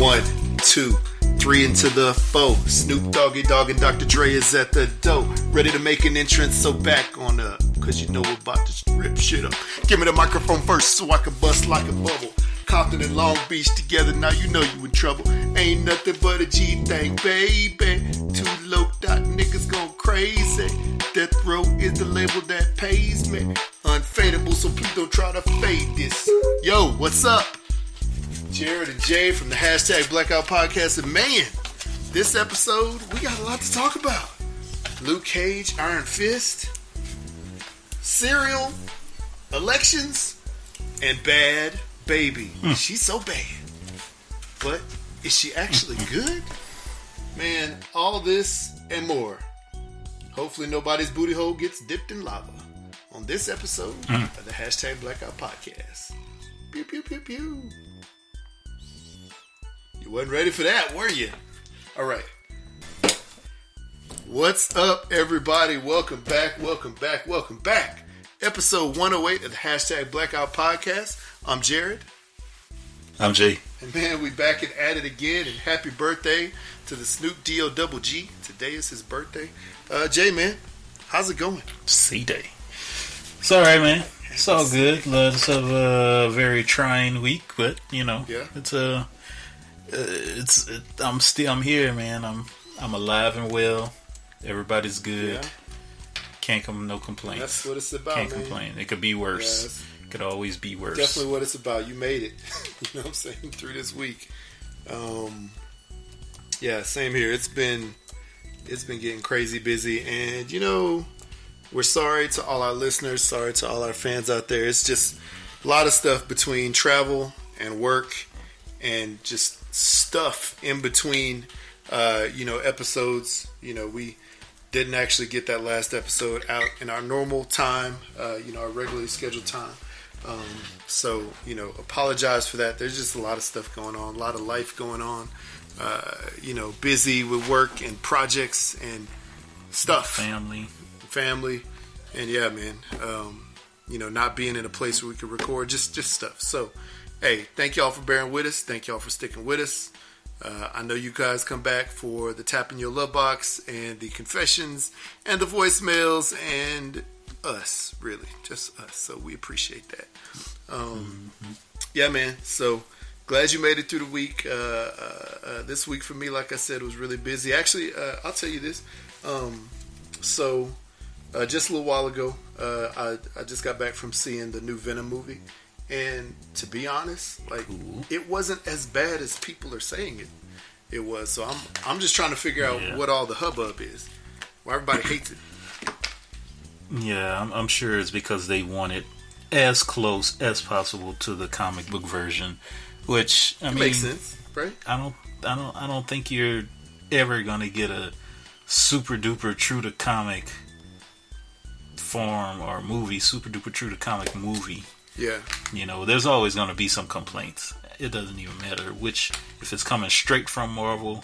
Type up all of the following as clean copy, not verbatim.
1, 2, 3 into the 4. Snoop Doggy Dogg and Dr. Dre is at the door, ready to make an entrance, so back on up, cause you know we're about to rip shit up. Give me the microphone first so I can bust like a bubble. Compton and Long Beach together, now you know you in trouble. Ain't nothing but a G thing, baby. Too low dot niggas gone crazy. Death Row is the label that pays me. Unfadable, so please don't try to fade this. Yo, what's up? Jared and Jay from the hashtag Blackout Podcast. And man, this episode, we got a lot to talk about. Luke Cage, Iron Fist, cereal, elections, and Bhad Bhabie. She's so bad. But is she actually good? Man, all this and more. Hopefully nobody's booty hole gets dipped in lava on this episode of the hashtag Blackout Podcast. Pew, pew, pew, pew. You wasn't ready for that, were you? All right. What's up, everybody? Welcome back. Episode 108 of the hashtag Blackout Podcast. I'm Jared. I'm Jay. And man, we back and at it again. And happy birthday to the Snoop D-O-double-G. Today is his birthday. Jay, man, how's it going? C-Day. It's all right, man. It's all good. Lots of a very trying week, but you know, yeah. I'm here, man. I'm alive and well. Everybody's good. Yeah. Can't come no complaints. That's what it's about. Can't complain. It could be worse. It could always be worse. Definitely what it's about. You made it. You know what I'm saying? Through this week. Yeah, same here. It's been getting crazy busy, and you know, we're sorry to all our listeners, sorry to all our fans out there. It's just a lot of stuff between travel and work and just stuff in between episodes. You know, we didn't actually get that last episode out in our normal time, our regularly scheduled time. So, apologize for that. There's just a lot of stuff going on, a lot of life going on. Busy with work and projects and stuff. Family. And yeah, man, not being in a place where we could record, just stuff. So, hey, thank y'all for bearing with us. Thank y'all for sticking with us. I know you guys come back for the tap in your love box and the confessions and the voicemails and us, really, just us. So we appreciate that. Yeah, man. So glad you made it through the week. This week for me, like I said, was really busy. Actually, I'll tell you this. Just a little while ago, I just got back from seeing the new Venom movie. And to be honest, it wasn't as bad as people are saying it was. So I'm just trying to figure out what all the hubbub is. Why everybody hates it. Yeah, I'm sure it's because they want it as close as possible to the comic book version, which I mean makes sense, right? I don't think you're ever gonna get a super duper true to comic form or movie, super duper true to comic movie. Yeah. There's always going to be some complaints. It doesn't even matter if it's coming straight from Marvel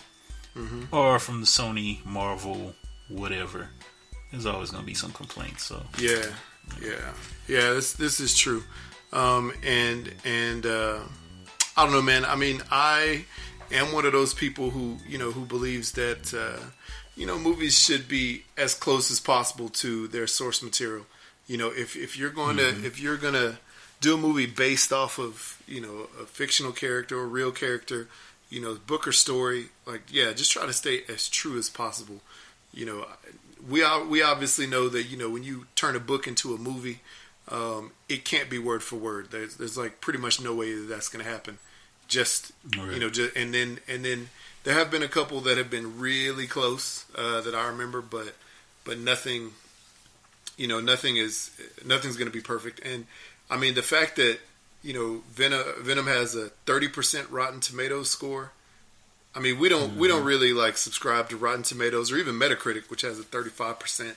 or from the Sony, Marvel, whatever. There's always going to be some complaints. So yeah. This is true. And I don't know, man. I mean, I am one of those people who believes that movies should be as close as possible to their source material. If you're going to do a movie based off of, a fictional character or a real character, book or story, just try to stay as true as possible. We obviously know that, when you turn a book into a movie, it can't be word for word. There's pretty much no way that that's going to happen. And then there have been a couple that have been really close, that I remember, but nothing, nothing's going to be perfect. And I mean, the fact that, Venom has a 30% Rotten Tomatoes score. I mean, we don't really subscribe to Rotten Tomatoes or even Metacritic, which has a 35%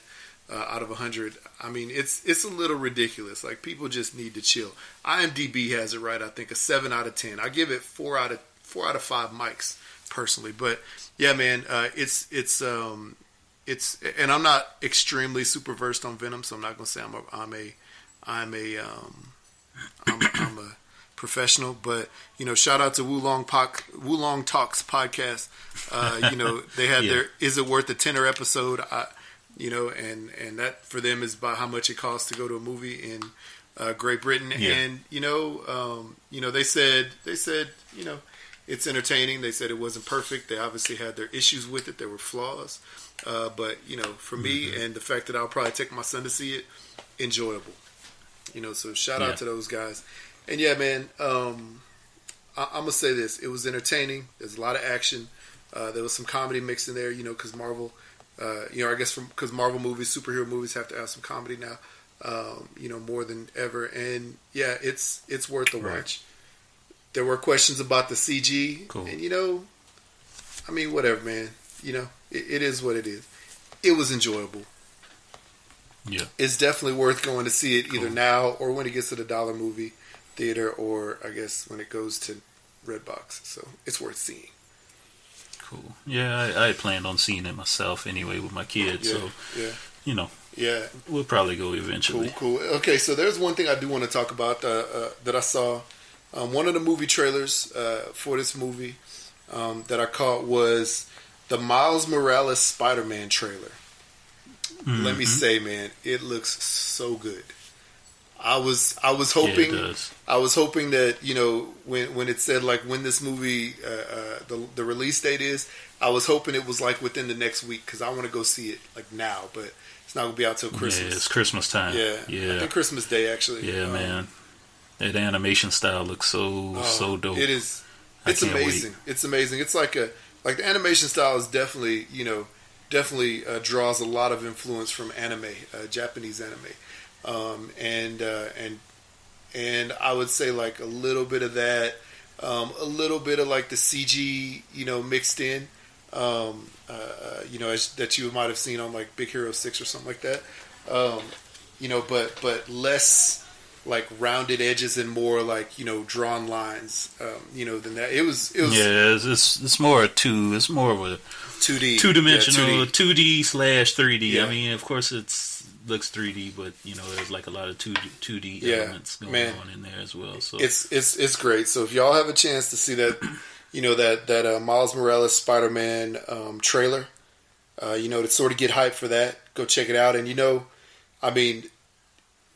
out of 100. I mean, it's a little ridiculous. People just need to chill. IMDb has it right. I think a 7 out of 10. I give it 4 out of 5 mics personally. But yeah, man, it's and I'm not extremely super versed on Venom, so I'm not gonna say I'm a professional. But shout out to Wulong Talks podcast. They had their "Is It Worth a Tenner" episode. And that for them is about how much it costs to go to a movie in Great Britain. Yeah. And they said it's entertaining. They said it wasn't perfect. They obviously had their issues with it. There were flaws. But for me, and the fact that I'll probably take my son to see it, enjoyable. So shout out to those guys. And yeah, man, I'm gonna say this: it was entertaining. There's a lot of action. There was some comedy mixed in there, because Marvel, I guess because Marvel movies, superhero movies have to have some comedy now, more than ever. And yeah, it's worth the watch. There were questions about the CG, cool. And whatever, man. It is what it is. It was enjoyable. Yeah, it's definitely worth going to see it either now or when it gets to the dollar movie theater, or I guess when it goes to Redbox. So it's worth seeing. Cool. Yeah, I planned on seeing it myself anyway with my kids. Yeah, so yeah, we'll probably go eventually. Cool. Okay, so there's one thing I do want to talk about that I saw. One of the movie trailers for this movie that I caught was the Miles Morales Spider-Man trailer. Mm-hmm. Let me say, man, it looks so good. I was hoping that when it said like when this movie the release date is, I was hoping it was like within the next week, because I want to go see it like now, but it's not gonna be out till Christmas. Yeah, it's Christmas time. Yeah. I think Christmas Day actually. Yeah, man, that animation style looks so dope. It is. It's amazing. Wait. It's amazing. It's like the animation style is definitely draws a lot of influence from anime, Japanese anime, and I would say like a little bit of that, a little bit of like the CG, mixed in, that you might have seen on like Big Hero 6 or something like that, but less like rounded edges and more like drawn lines, than that. It was it's more it's more of a 2D, two-dimensional, 2D/3D. Yeah. I mean, of course, looks 3D, but there's like a lot of 2D elements going on in there as well. So it's great. So if y'all have a chance to see that, that Miles Morales Spider-Man trailer, to sort of get hyped for that, go check it out. And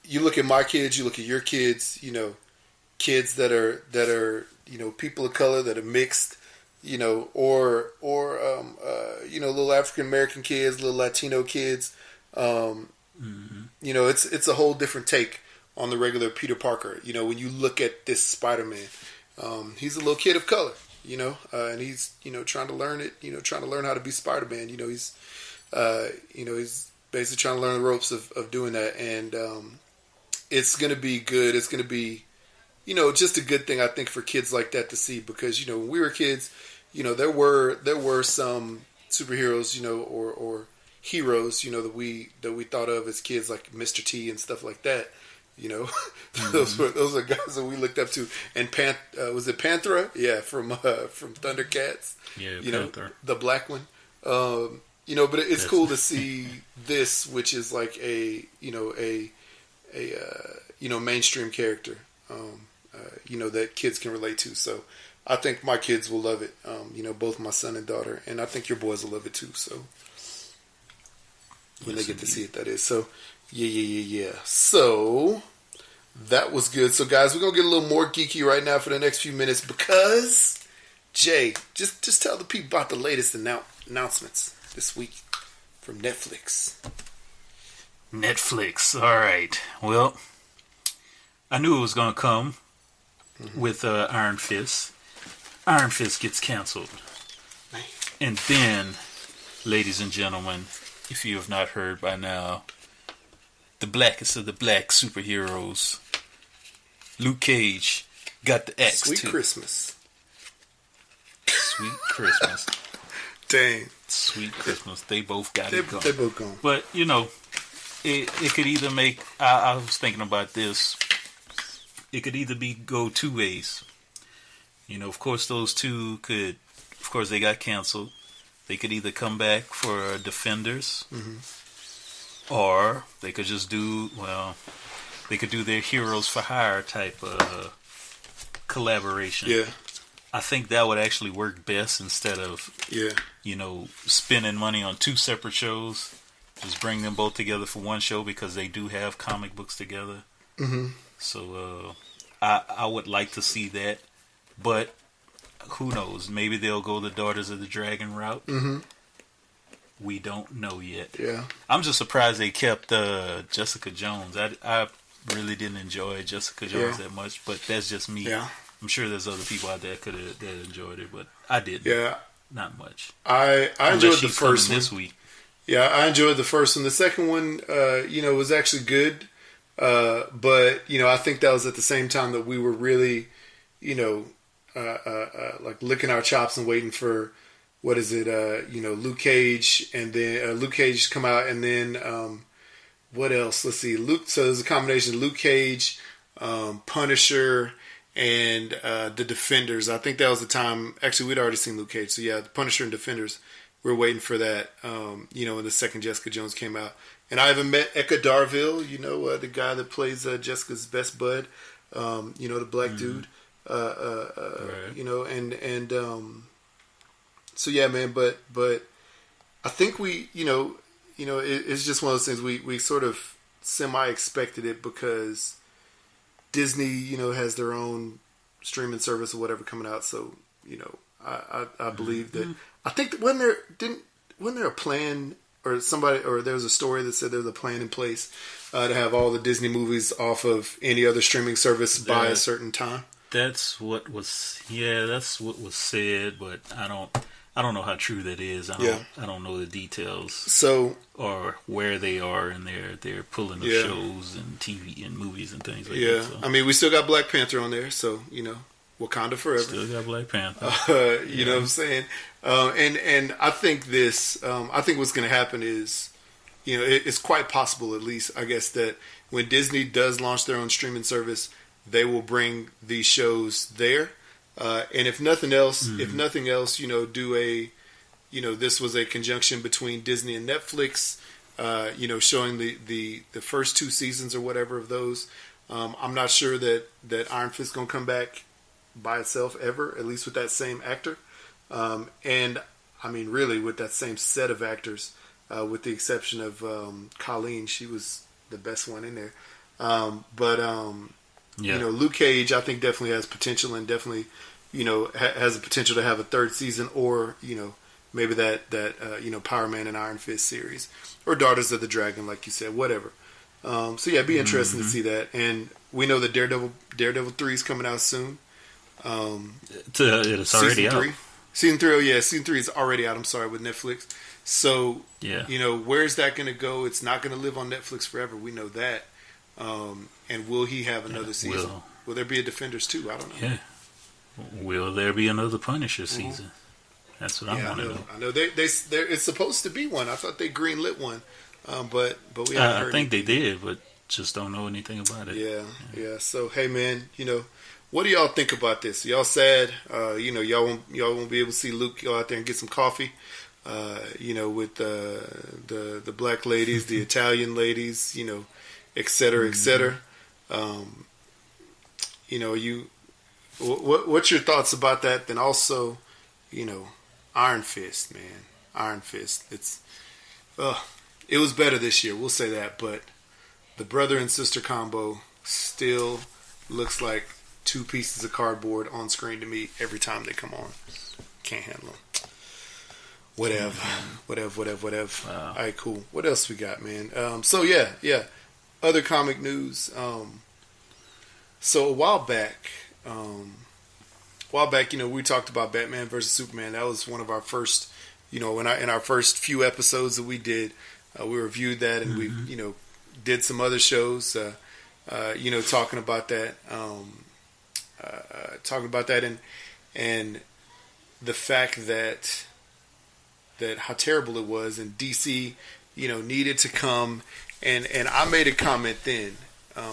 you look at my kids, you look at your kids, kids that are people of color that are mixed. Or little African American kids, little Latino kids. It's a whole different take on the regular Peter Parker. When you look at this Spider-Man, he's a little kid of color. And he's trying to learn it. Trying to learn how to be Spider-Man. He's basically trying to learn the ropes of doing that. And it's gonna be good. It's gonna be just a good thing, I think, for kids like that to see, because when we were kids, there were some superheroes, or heroes, that we thought of as kids, like Mr. T and stuff like that. Those are guys that we looked up to. And was it Panthera? Yeah, from Thundercats. Yeah, Panther. The black one. But it's cool to see this, which is like a mainstream character. That kids can relate to. So I think my kids will love it. Both my son and daughter, and I think your boys will love it too. So when they get to see it, that is. So yeah. So that was good. So guys, we're gonna get a little more geeky right now for the next few minutes, because Jay, just tell the people about the latest announcements this week from Netflix. All right. Well, I knew it was gonna come. With Iron Fist. Iron Fist gets canceled. Man. And then, ladies and gentlemen, if you have not heard by now, the blackest of the black superheroes, Luke Cage, got the X Sweet too. Christmas. Sweet Christmas. Dang. Sweet Christmas. They both got it going. They both gone. But, it could either make... I was thinking about this. It could either go two ways. Of course, those two could... Of course, they got canceled. They could either come back for Defenders, or they could just do... Well, they could do their Heroes for Hire type collaboration. Yeah. I think that would actually work best instead of, Yeah. spending money on two separate shows. Just bring them both together for one show because they do have comic books together. Mm-hmm. So I would like to see that, but who knows? Maybe they'll go the Daughters of the Dragon route. Mm-hmm. We don't know yet. Yeah. I'm just surprised they kept Jessica Jones. I really didn't enjoy Jessica Jones that much, but that's just me. Yeah. I'm sure there's other people out there that enjoyed it, but I didn't. Yeah. Not much. I enjoyed the first one this week. Yeah, I enjoyed the first one. The second one, was actually good. But I think that was at the same time that we were really, like licking our chops and waiting for, what is it? Luke Cage, and then Luke Cage come out, and then what else? Let's see, So there's a combination of Luke Cage, Punisher, and the Defenders. I think that was the time. Actually, we'd already seen Luke Cage, so yeah, the Punisher and Defenders. We were waiting for that. When the second Jessica Jones came out, and I even met Eka Darville. The guy that plays Jessica's best bud. The black dude. Right. So yeah, man. But I think we, it's just one of those things we sort of semi expected it because Disney, has their own streaming service or whatever coming out. So, I believe that. I think that wasn't there a plan or there was a story that said there was a plan in place to have all the Disney movies off of any other streaming service by a certain time. That's what was said, but I don't know how true that is. I don't know the details. So, or where they are in their pulling of shows and TV and movies and things like that. Yeah, So. I mean, we still got Black Panther on there, so Wakanda forever. Still got Black Panther. You know what I'm saying? And I think this. I think what's going to happen is, it's quite possible, at least I guess, that when Disney does launch their own streaming service, they will bring these shows there. And if nothing else, do a, this was a conjunction between Disney and Netflix. Showing the first two seasons or whatever of those. I'm not sure that Iron Fist gonna come back by itself ever, at least with that same actor. And I mean, really, with that same set of actors, with the exception of Colleen, she was the best one in there. Luke Cage, I think definitely has potential and definitely, has the potential to have a third season or, maybe that Power Man and Iron Fist series or Daughters of the Dragon, like you said, whatever. It'd be interesting to see that. And we know that Daredevil 3 is coming out soon. It's already out. Season 3, Season 3 is already out, I'm sorry, with Netflix. So, where's that going to go? It's not going to live on Netflix forever. We know that. And will he have another season? Will there be a Defenders 2? I don't know. Yeah. Will there be another Punisher season? That's what I want to know. I know. It's supposed to be one. I thought they greenlit one. But we haven't heard I think they did, but just don't know anything about it. Yeah. So, hey, man, what do y'all think about this? Y'all sad? Y'all won't be able to see Luke go out there and get some coffee. With the black ladies, the Italian ladies, et cetera, et cetera. What's your thoughts about that? Then also, Iron Fist, man. Iron Fist. It was better this year, we'll say that, but the brother and sister combo still looks like two pieces of cardboard on screen to me every time they come on. Can't handle them. Whatever. Wow. All right, cool. What else we got, man? Other comic news. So a while back, we talked about Batman versus Superman. That was one of our first, in our first few episodes that we did. We reviewed that, and we, did some other shows, talking about that, and the fact that how terrible it was, and DC, needed to come, and I made a comment then,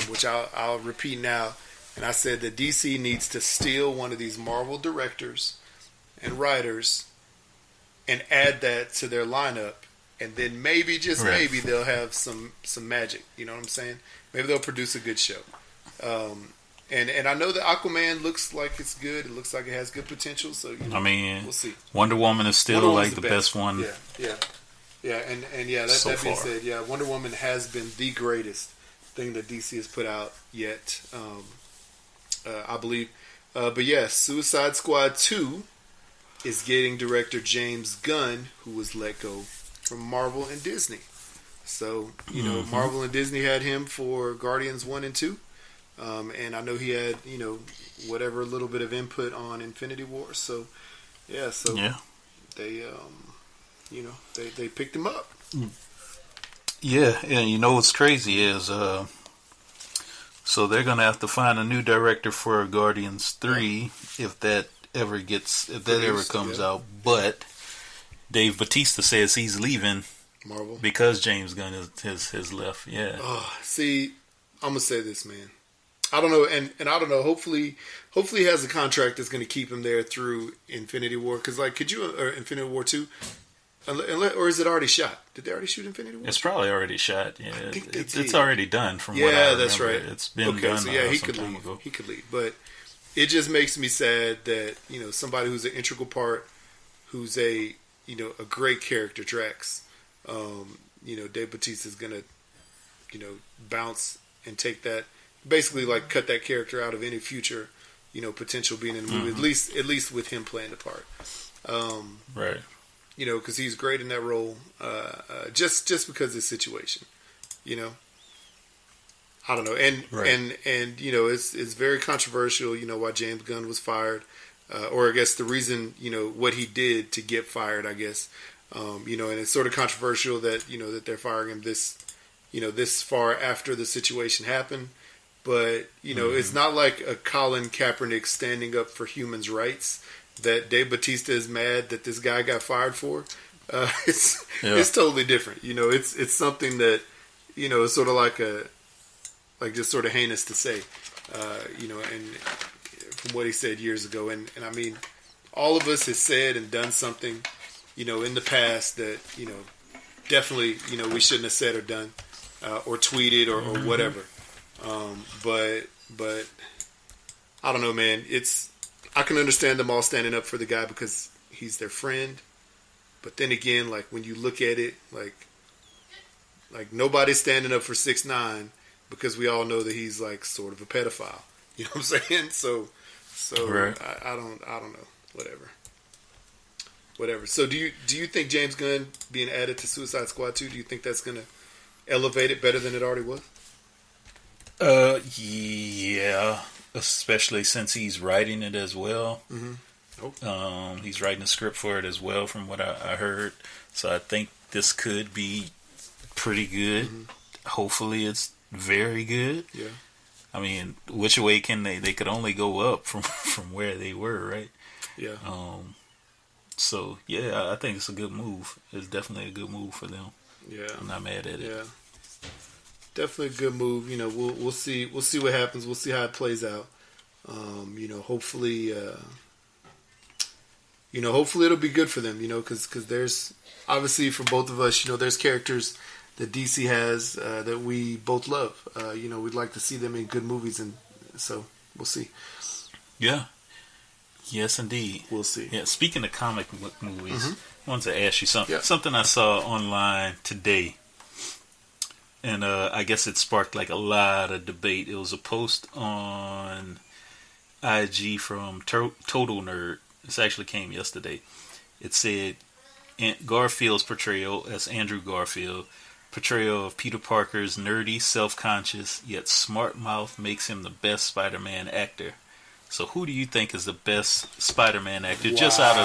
which I'll repeat now, and I said that DC needs to steal one of these Marvel directors and writers and add that to their lineup. And then maybe, just maybe, they'll have some magic. You know what I'm saying? Maybe they'll produce a good show. And I know that Aquaman looks like it's good. It looks like it has good potential. So I mean, we'll see. Wonder Woman is still like the best one. Yeah. And yeah, that being said, yeah, Wonder Woman has been the greatest thing that DC has put out yet. I believe. But yeah, Suicide Squad 2 is getting director James Gunn, who was let go from Marvel and Disney. So, Marvel and Disney had him for Guardians 1 and 2. And I know he had, whatever little bit of input on Infinity War. So, yeah. They, they picked him up. Yeah, and what's crazy is, so they're gonna have to find a new director for Guardians 3 if that ever comes out. But Dave Bautista says he's leaving Marvel because James Gunn has left. Yeah. See, I'm gonna say this, man. I don't know, and I don't know. Hopefully, he has a contract that's going to keep him there through Infinity War. Because, like, or Infinity War 2, or is it already shot? Did they already shoot Infinity War? It's probably already shot. Yeah, it's already done. From what I remember. That's right. It's been done. So yeah, he could leave. Ago. He could leave, but it just makes me sad that somebody who's an integral part, who's a great character, Drax. Dave Bautista is going to bounce and take that. Basically, like, cut that character out of any future, potential being in the movie. At least with him playing the part, right? Because he's great in that role. Just because of the situation, I don't know, and it's very controversial. Why James Gunn was fired, or I guess the reason what he did to get fired. I guess and it's sort of controversial that that they're firing him this far after the situation happened. But, it's not like a Colin Kaepernick standing up for humans' rights that Dave Bautista is mad that this guy got fired for. It's totally different. It's something that, is sort of like just sort of heinous to say, and from what he said years ago. And I mean, all of us have said and done something, in the past that, definitely, we shouldn't have said or done, or tweeted or whatever. But I don't know, man. I can understand them all standing up for the guy because he's their friend. But then again, like, when you look at it, like nobody's standing up for 6ix9ine because we all know that he's like sort of a pedophile. You know what I'm saying? So right. I don't know. Whatever. So do you think James Gunn being added to Suicide Squad 2, do you think that's gonna elevate it better than it already was? Yeah, especially since he's writing it as well. He's writing the script for it as well, from what I heard. So I think this could be pretty good. Hopefully, it's very good. Yeah. I mean, which way can they? They could only go up from where they were, right? Yeah. So yeah, I think it's a good move. It's definitely a good move for them. Yeah. I'm not mad at it. Yeah. Definitely a good move. We'll see what happens. We'll see how it plays out. Hopefully, hopefully it'll be good for them. Because there's obviously for both of us, there's characters that DC has that we both love. We'd like to see them in good movies, and so we'll see. Yeah. Yes, indeed. We'll see. Yeah. Speaking of comic book movies, I wanted to ask you something. Yeah. Something I saw online today. And I guess it sparked like a lot of debate. It was a post on IG from Total Nerd. This actually came yesterday. It said Garfield's portrayal as Andrew Garfield, portrayal of Peter Parker's nerdy, self-conscious, yet smart mouth makes him the best Spider-Man actor. So who do you think is the best Spider-Man actor? Wow. Just out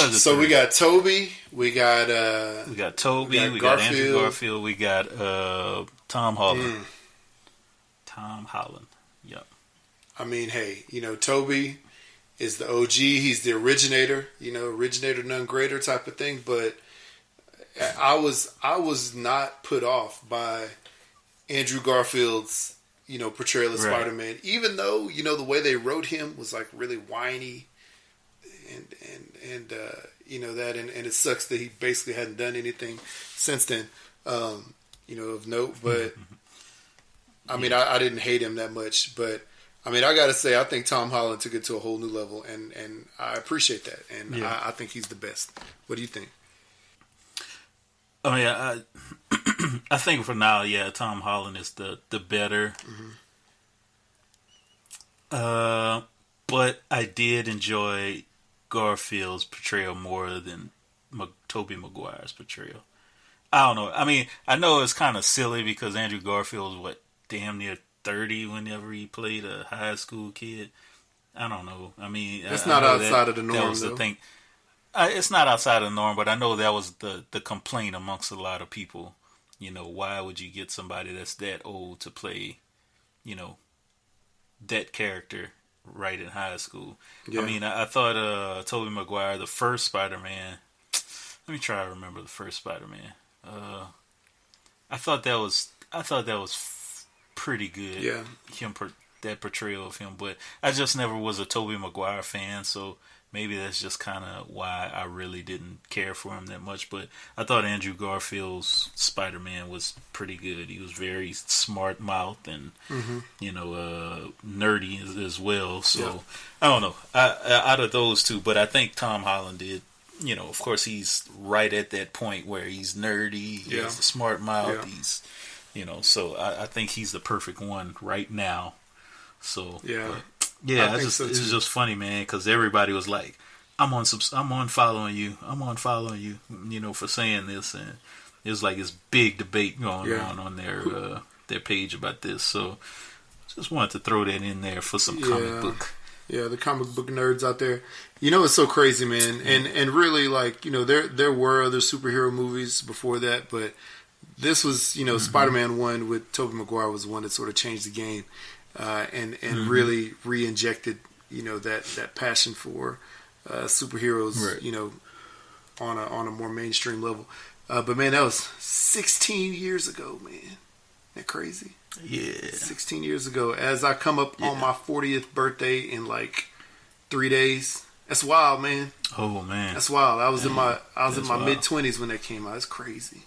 of the so three. We got Toby, we got Toby, we got Andrew Garfield, we got Tom Holland. Tom Holland. Yep. I mean, hey, Toby is the OG, he's the originator, originator none greater type of thing, but I was not put off by Andrew Garfield's, portrayal of Spider-Man, even though, the way they wrote him was like really whiny and that, and it sucks that he basically hadn't done anything since then, of note, but I mean, I didn't hate him that much, but I mean, I got to say, I think Tom Holland took it to a whole new level, and I appreciate that, and I think he's the best. What do you think? Oh yeah, I think for now, Tom Holland is the better. But I did enjoy Garfield's portrayal more than Tobey Maguire's portrayal. I don't know. I mean, I know it's kind of silly because Andrew Garfield was damn near 30 whenever he played a high school kid. I don't know. I mean, it's not outside of the norm. That was the thing. It's not outside of the norm, but I know that was the complaint amongst a lot of people. You know, why would you get somebody that's that old to play, you know, that character right in high school? Yeah. I mean, I thought Tobey Maguire, the first Spider-Man. Let me try to remember the first Spider-Man. I thought that was pretty good. Yeah, that portrayal of him, but I just never was a Tobey Maguire fan, so maybe that's just kind of why I really didn't care for him that much. But I thought Andrew Garfield's Spider-Man was pretty good. He was very smart-mouthed and you know, nerdy as well. So I don't know, out of those two, but I think Tom Holland did. You know, of course, he's right at that point where he's nerdy, he has a smart mouth, he's, you know, so I think he's the perfect one right now. So it's just funny, man, because everybody was like, I'm unfollowing you, you know, for saying this, and it was like this big debate going on their page about this. So just wanted to throw that in there for some comic book. Yeah, the comic book nerds out there. You know, it's so crazy, man. And really, like, you know, there were other superhero movies before that, but this was, you know, Spider-Man 1 with Tobey Maguire was the one that sort of changed the game and really re-injected, you know, that passion for superheroes, you know, on a more mainstream level. But, man, that was 16 years ago, man. Isn't that crazy? Yeah. 16 years ago. As I come up on my 40th birthday in like 3 days. That's wild, man. Oh, man. That's wild. I was in my mid-20s when that came out. It's crazy.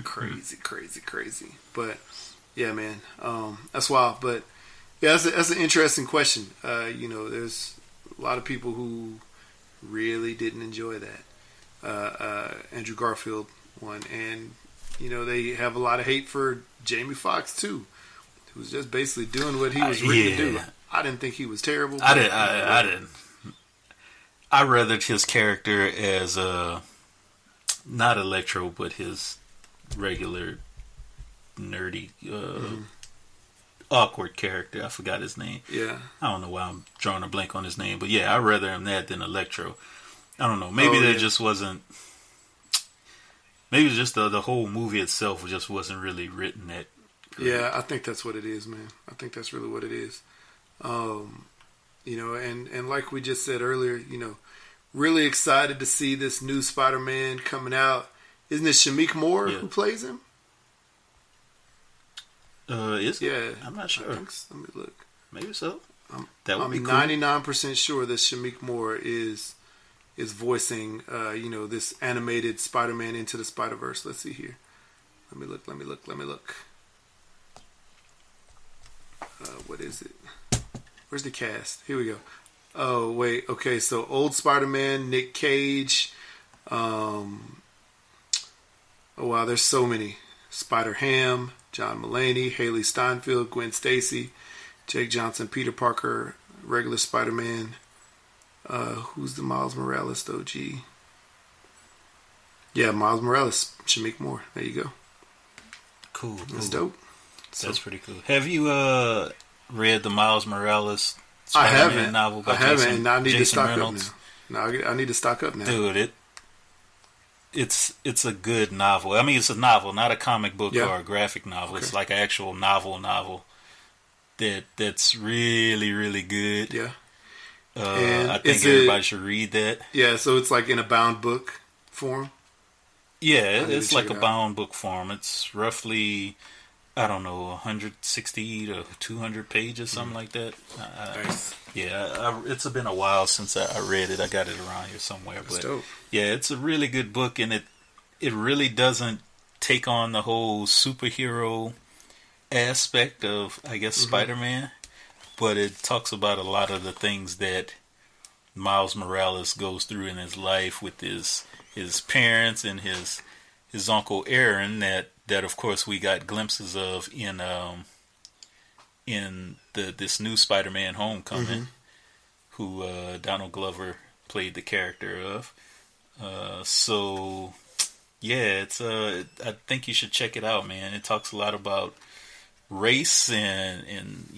Crazy. But yeah, man. That's wild. But yeah, that's an interesting question. You know, there's a lot of people who really didn't enjoy that. Andrew Garfield one, and you know, they have a lot of hate for Jamie Foxx too, who was just basically doing what he was written to do. I didn't think he was terrible. I didn't. I read his character as not Electro, but his regular nerdy, awkward character. I forgot his name. Yeah. I don't know why I'm drawing a blank on his name, but yeah, I'd rather him that than Electro. I don't know. Maybe just wasn't. Maybe just the whole movie itself just wasn't really written that. Yeah, I think that's what it is, man. I think that's really what it is. You know, and like we just said earlier, you know, really excited to see this new Spider-Man coming out. Isn't it Shameik Moore who plays him? Is it? Yeah. I'm not sure. Let me look. Maybe so. I'm 99% sure that Shameik Moore is voicing, you know, this animated Spider-Man Into the Spider-Verse. Let's see here. Let me look. What is it? Where's the cast? Here we go. Oh, wait. Okay, so old Spider-Man, Nick Cage. Oh, wow, there's so many. Spider-Ham, John Mulaney, Haley Steinfeld, Gwen Stacy, Jake Johnson, Peter Parker, regular Spider-Man. Who's the Miles Morales though? Gee. Yeah, Miles Morales, Shameik Moore. There you go. Cool. That's dope. That's pretty cool. Have you read the Miles Morales Spider-Man novel by and I need Jason to stock Reynolds? up now. No, I need to stock up now. Dude, it's a good novel. I mean, it's a novel, not a comic book or a graphic novel. Okay. It's like an actual novel that's really, really good. Yeah. I think everybody should read that. Yeah, so it's like in a bound book form? Yeah, it's like a bound book form. It's roughly, I don't know, 160 to 200 pages, something like that. Nice. Yeah, it's been a while since I read it. I got it around here somewhere. That's but dope. Yeah, it's a really good book, and it really doesn't take on the whole superhero aspect of, I guess, Spider-Man, but it talks about a lot of the things that Miles Morales goes through in his life with his parents and his uncle Aaron. That of course we got glimpses of in this new Spider-Man Homecoming, who Donald Glover played the character of. So yeah, it's I think you should check it out, man. It talks a lot about race and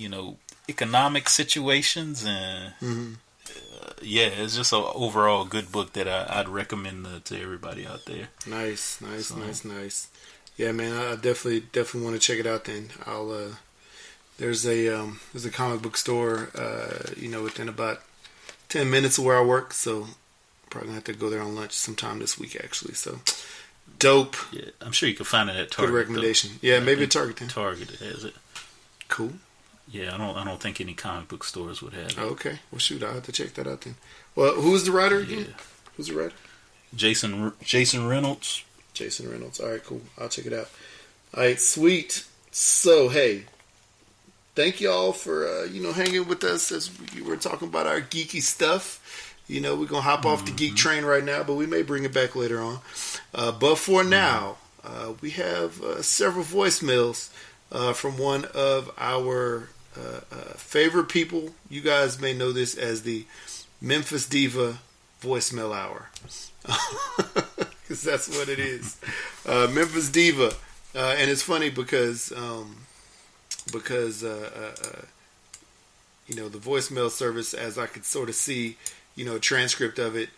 economic situations and yeah, it's just an overall good book that I'd recommend to everybody out there. Nice. Yeah, man, I definitely want to check it out. Then I'll there's a comic book store within about 10 minutes of where I work, so probably gonna have to go there on lunch sometime this week actually. So dope. Yeah, I'm sure you can find it at Target. Good recommendation. Though. Yeah, maybe at Target then. Target has it. Cool. Yeah, I don't think any comic book stores would have it. Oh, okay. Well, shoot, I'll have to check that out then. Well, who's the writer again? Yeah. Who's the writer? Jason Reynolds. Jason Reynolds. All right, cool. I'll check it out. All right, sweet. So, hey, thank y'all for hanging with us as we were talking about our geeky stuff. We're gonna hop off the geek train right now, but we may bring it back later on. But for now, we have several voicemails from one of our favorite people. You guys may know this as the Memphis Diva voicemail hour, because that's what it is. Memphis Diva, and it's funny because the voicemail service, as I could sort of see, a transcript of it.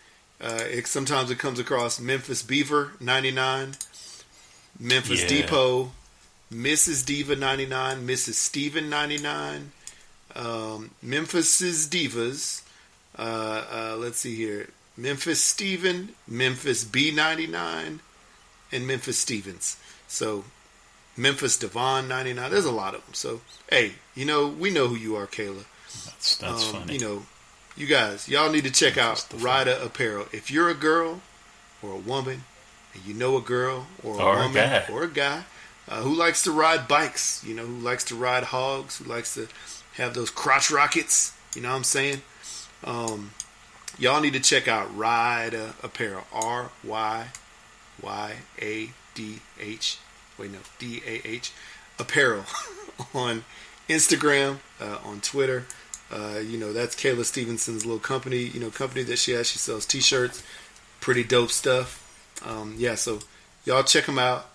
Sometimes it comes across Memphis Beaver 99, Memphis Depot, Mrs. Diva 99, Mrs. Steven 99, Memphis's Divas. Let's see here. Memphis Steven, Memphis B99, and Memphis Stevens. So Memphis Devon 99. There's a lot of them. So hey, we know who you are, Kayla. That's funny. You guys, y'all need to check out Rida Apparel. If you're a girl or a woman, and you know a girl or a woman or a guy who likes to ride bikes, who likes to ride hogs, who likes to have those crotch rockets, you know what I'm saying? Y'all need to check out Rida Apparel. RYYADH. Wait, no, DAH. Apparel on Instagram, on Twitter. That's Kayla Stevenson's little company, company that she has. She sells t-shirts, pretty dope stuff. So y'all check them out.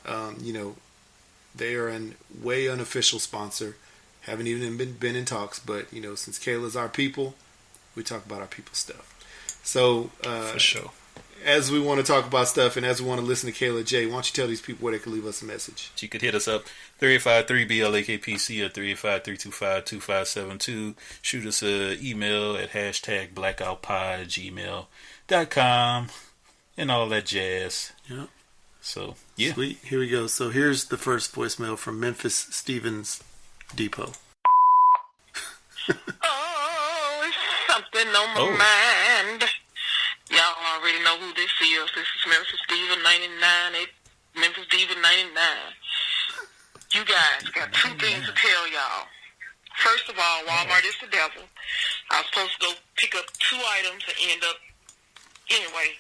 They are an way unofficial sponsor. Haven't even been in talks, but since Kayla's our people, we talk about our people stuff. So for sure. As we want to talk about stuff and as we want to listen to Kayla J, why don't you tell these people where they can leave us a message? You could hit us up 385-3BLAKPC or 385-325-2572. Shoot us an email at #blackoutpod@gmail.com and all that jazz. Yeah. So, yeah. Sweet. Here we go. So here's the first voicemail from Memphis Stevens Depot. It's something on my mind. Y'all already know who this is. This is Memphis Diva 99. Memphis Diva 99. You guys got two things to tell y'all. First of all, Walmart is the devil. I was supposed to go pick up 2 items and end up... Anyway,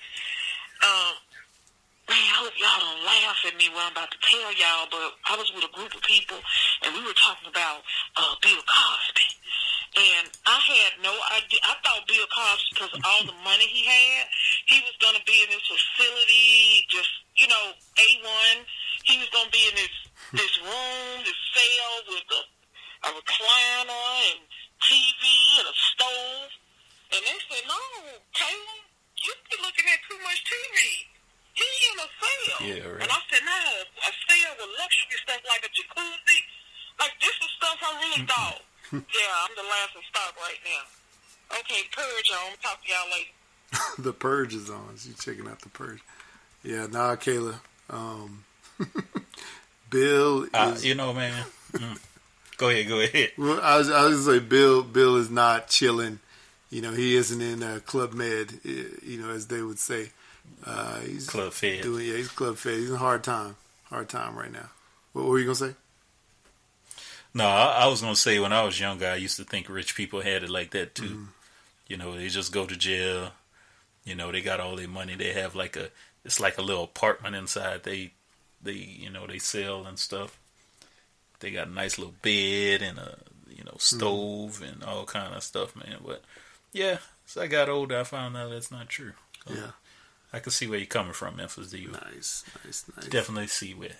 man, I hope y'all don't laugh at me when I'm about to tell y'all, but I was with a group of people, and we were talking about Bill Cosby. And I had no idea. I thought Bill Cosby, because of all the money he had, he was going to be in this facility, just, A1. He was going to be in this room, this cell with a recliner and TV and a stove. And they said, no, Taylor, you be looking at too much TV. He in a cell. Yeah, right. And I said, no, a cell with luxury stuff like a jacuzzi. Like, this is stuff I really thought. Yeah, I'm the last to stop right now. Okay, Purge on. I'm talk to y'all later. The Purge is on. She's checking out the Purge. Yeah, nah, Kayla. Bill is... man. Go ahead. Well, I was going to say, Bill is not chilling. He isn't in Club Med, as they would say. He's Club Fed. He's Club Fed. He's in a hard time right now. What were you going to say? No, I was gonna say when I was younger, I used to think rich people had it like that too. Mm-hmm. You know, they just go to jail. You know, they got all their money. They have it's like a little apartment inside. They sell and stuff. They got a nice little bed and a stove and all kind of stuff, man. But yeah, as I got older, I found out that's not true. So Yeah, I can see where you're coming from, Memphis D. nice. Definitely see where.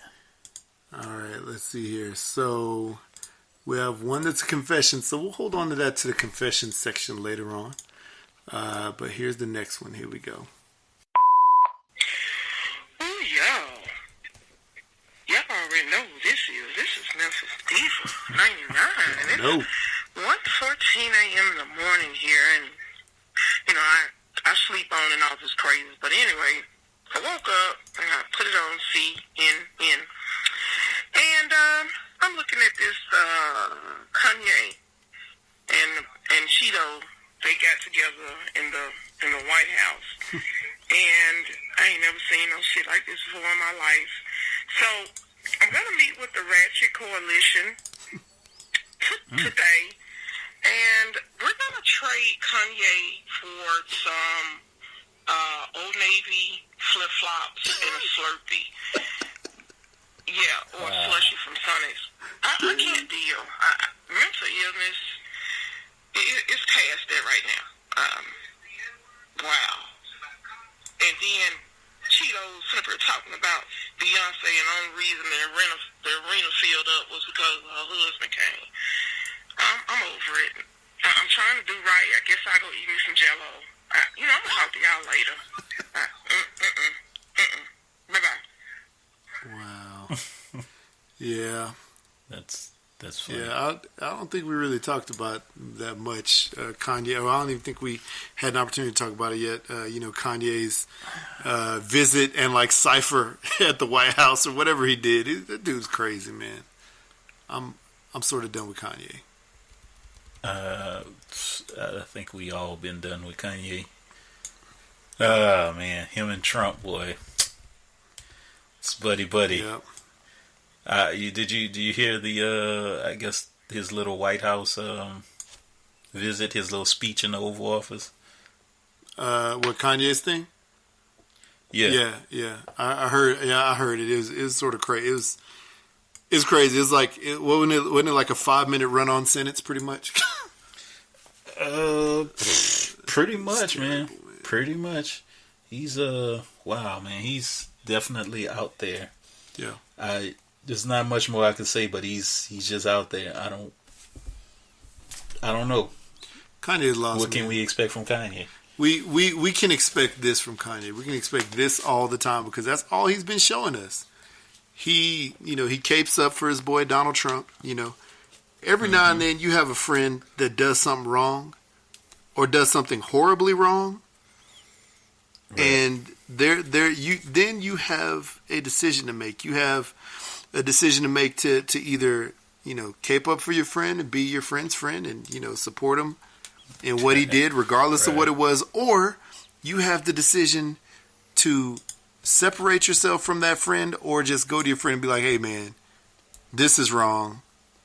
All right, let's see here. So we have one that's a confession. So we'll hold on to that to the confession section later on. But here's the next one. Here we go. Oh, y'all. Y'all already know who this is. This is Memphis Diva 99. No. It's 1:14 a.m. in the morning here, and, I sleep on and off as crazy. But anyway, I woke up, and I put it on CNN, and I'm looking at this Kanye and Cheeto. They got together in the White House, and I ain't never seen no shit like this before in my life. So I'm gonna meet with the Ratchet Coalition today, and we're gonna trade Kanye for some Old Navy flip flops and a Slurpee. Yeah, or a slushie from Sonics. I can't deal. Mental illness. It's past that right now. Wow. And then Cheetos Slipper talking about Beyonce, and the only reason the arena filled up was because her husband came. I'm over it. I'm trying to do right. I guess I'll go eat me some Jell-O. I'm going to talk to y'all later. Bye-bye. Wow. Yeah. That's funny. Yeah, I don't think we really talked about that much Kanye. Or I don't even think we had an opportunity to talk about it yet. Kanye's visit and like cipher at the White House or whatever he did. That dude's crazy, man. I'm sort of done with Kanye. I think we all been done with Kanye. Oh man, him and Trump, boy, it's buddy. Yep. Do you hear the I guess his little White House visit, his little speech in the Oval Office? What Kanye's thing? Yeah. I heard. Yeah, I heard it. It was sort of crazy. It's crazy. It's like wasn't it like a 5-minute run-on sentence, pretty much? Pretty much, man. Pretty much. He's wow, man. He's definitely out there. Yeah. There's not much more I can say, but he's just out there. I don't know. Kanye's lost. What can we expect from Kanye? We can expect this from Kanye. We can expect this all the time because that's all he's been showing us. He capes up for his boy Donald Trump. Every now and then you have a friend that does something wrong or does something horribly wrong, right. And then you have a decision to make. You have a decision to make to either cape up for your friend and be your friend's friend and support him in what he did regardless of what it was, or you have the decision to separate yourself from that friend or just go to your friend and be like, hey man, this is wrong,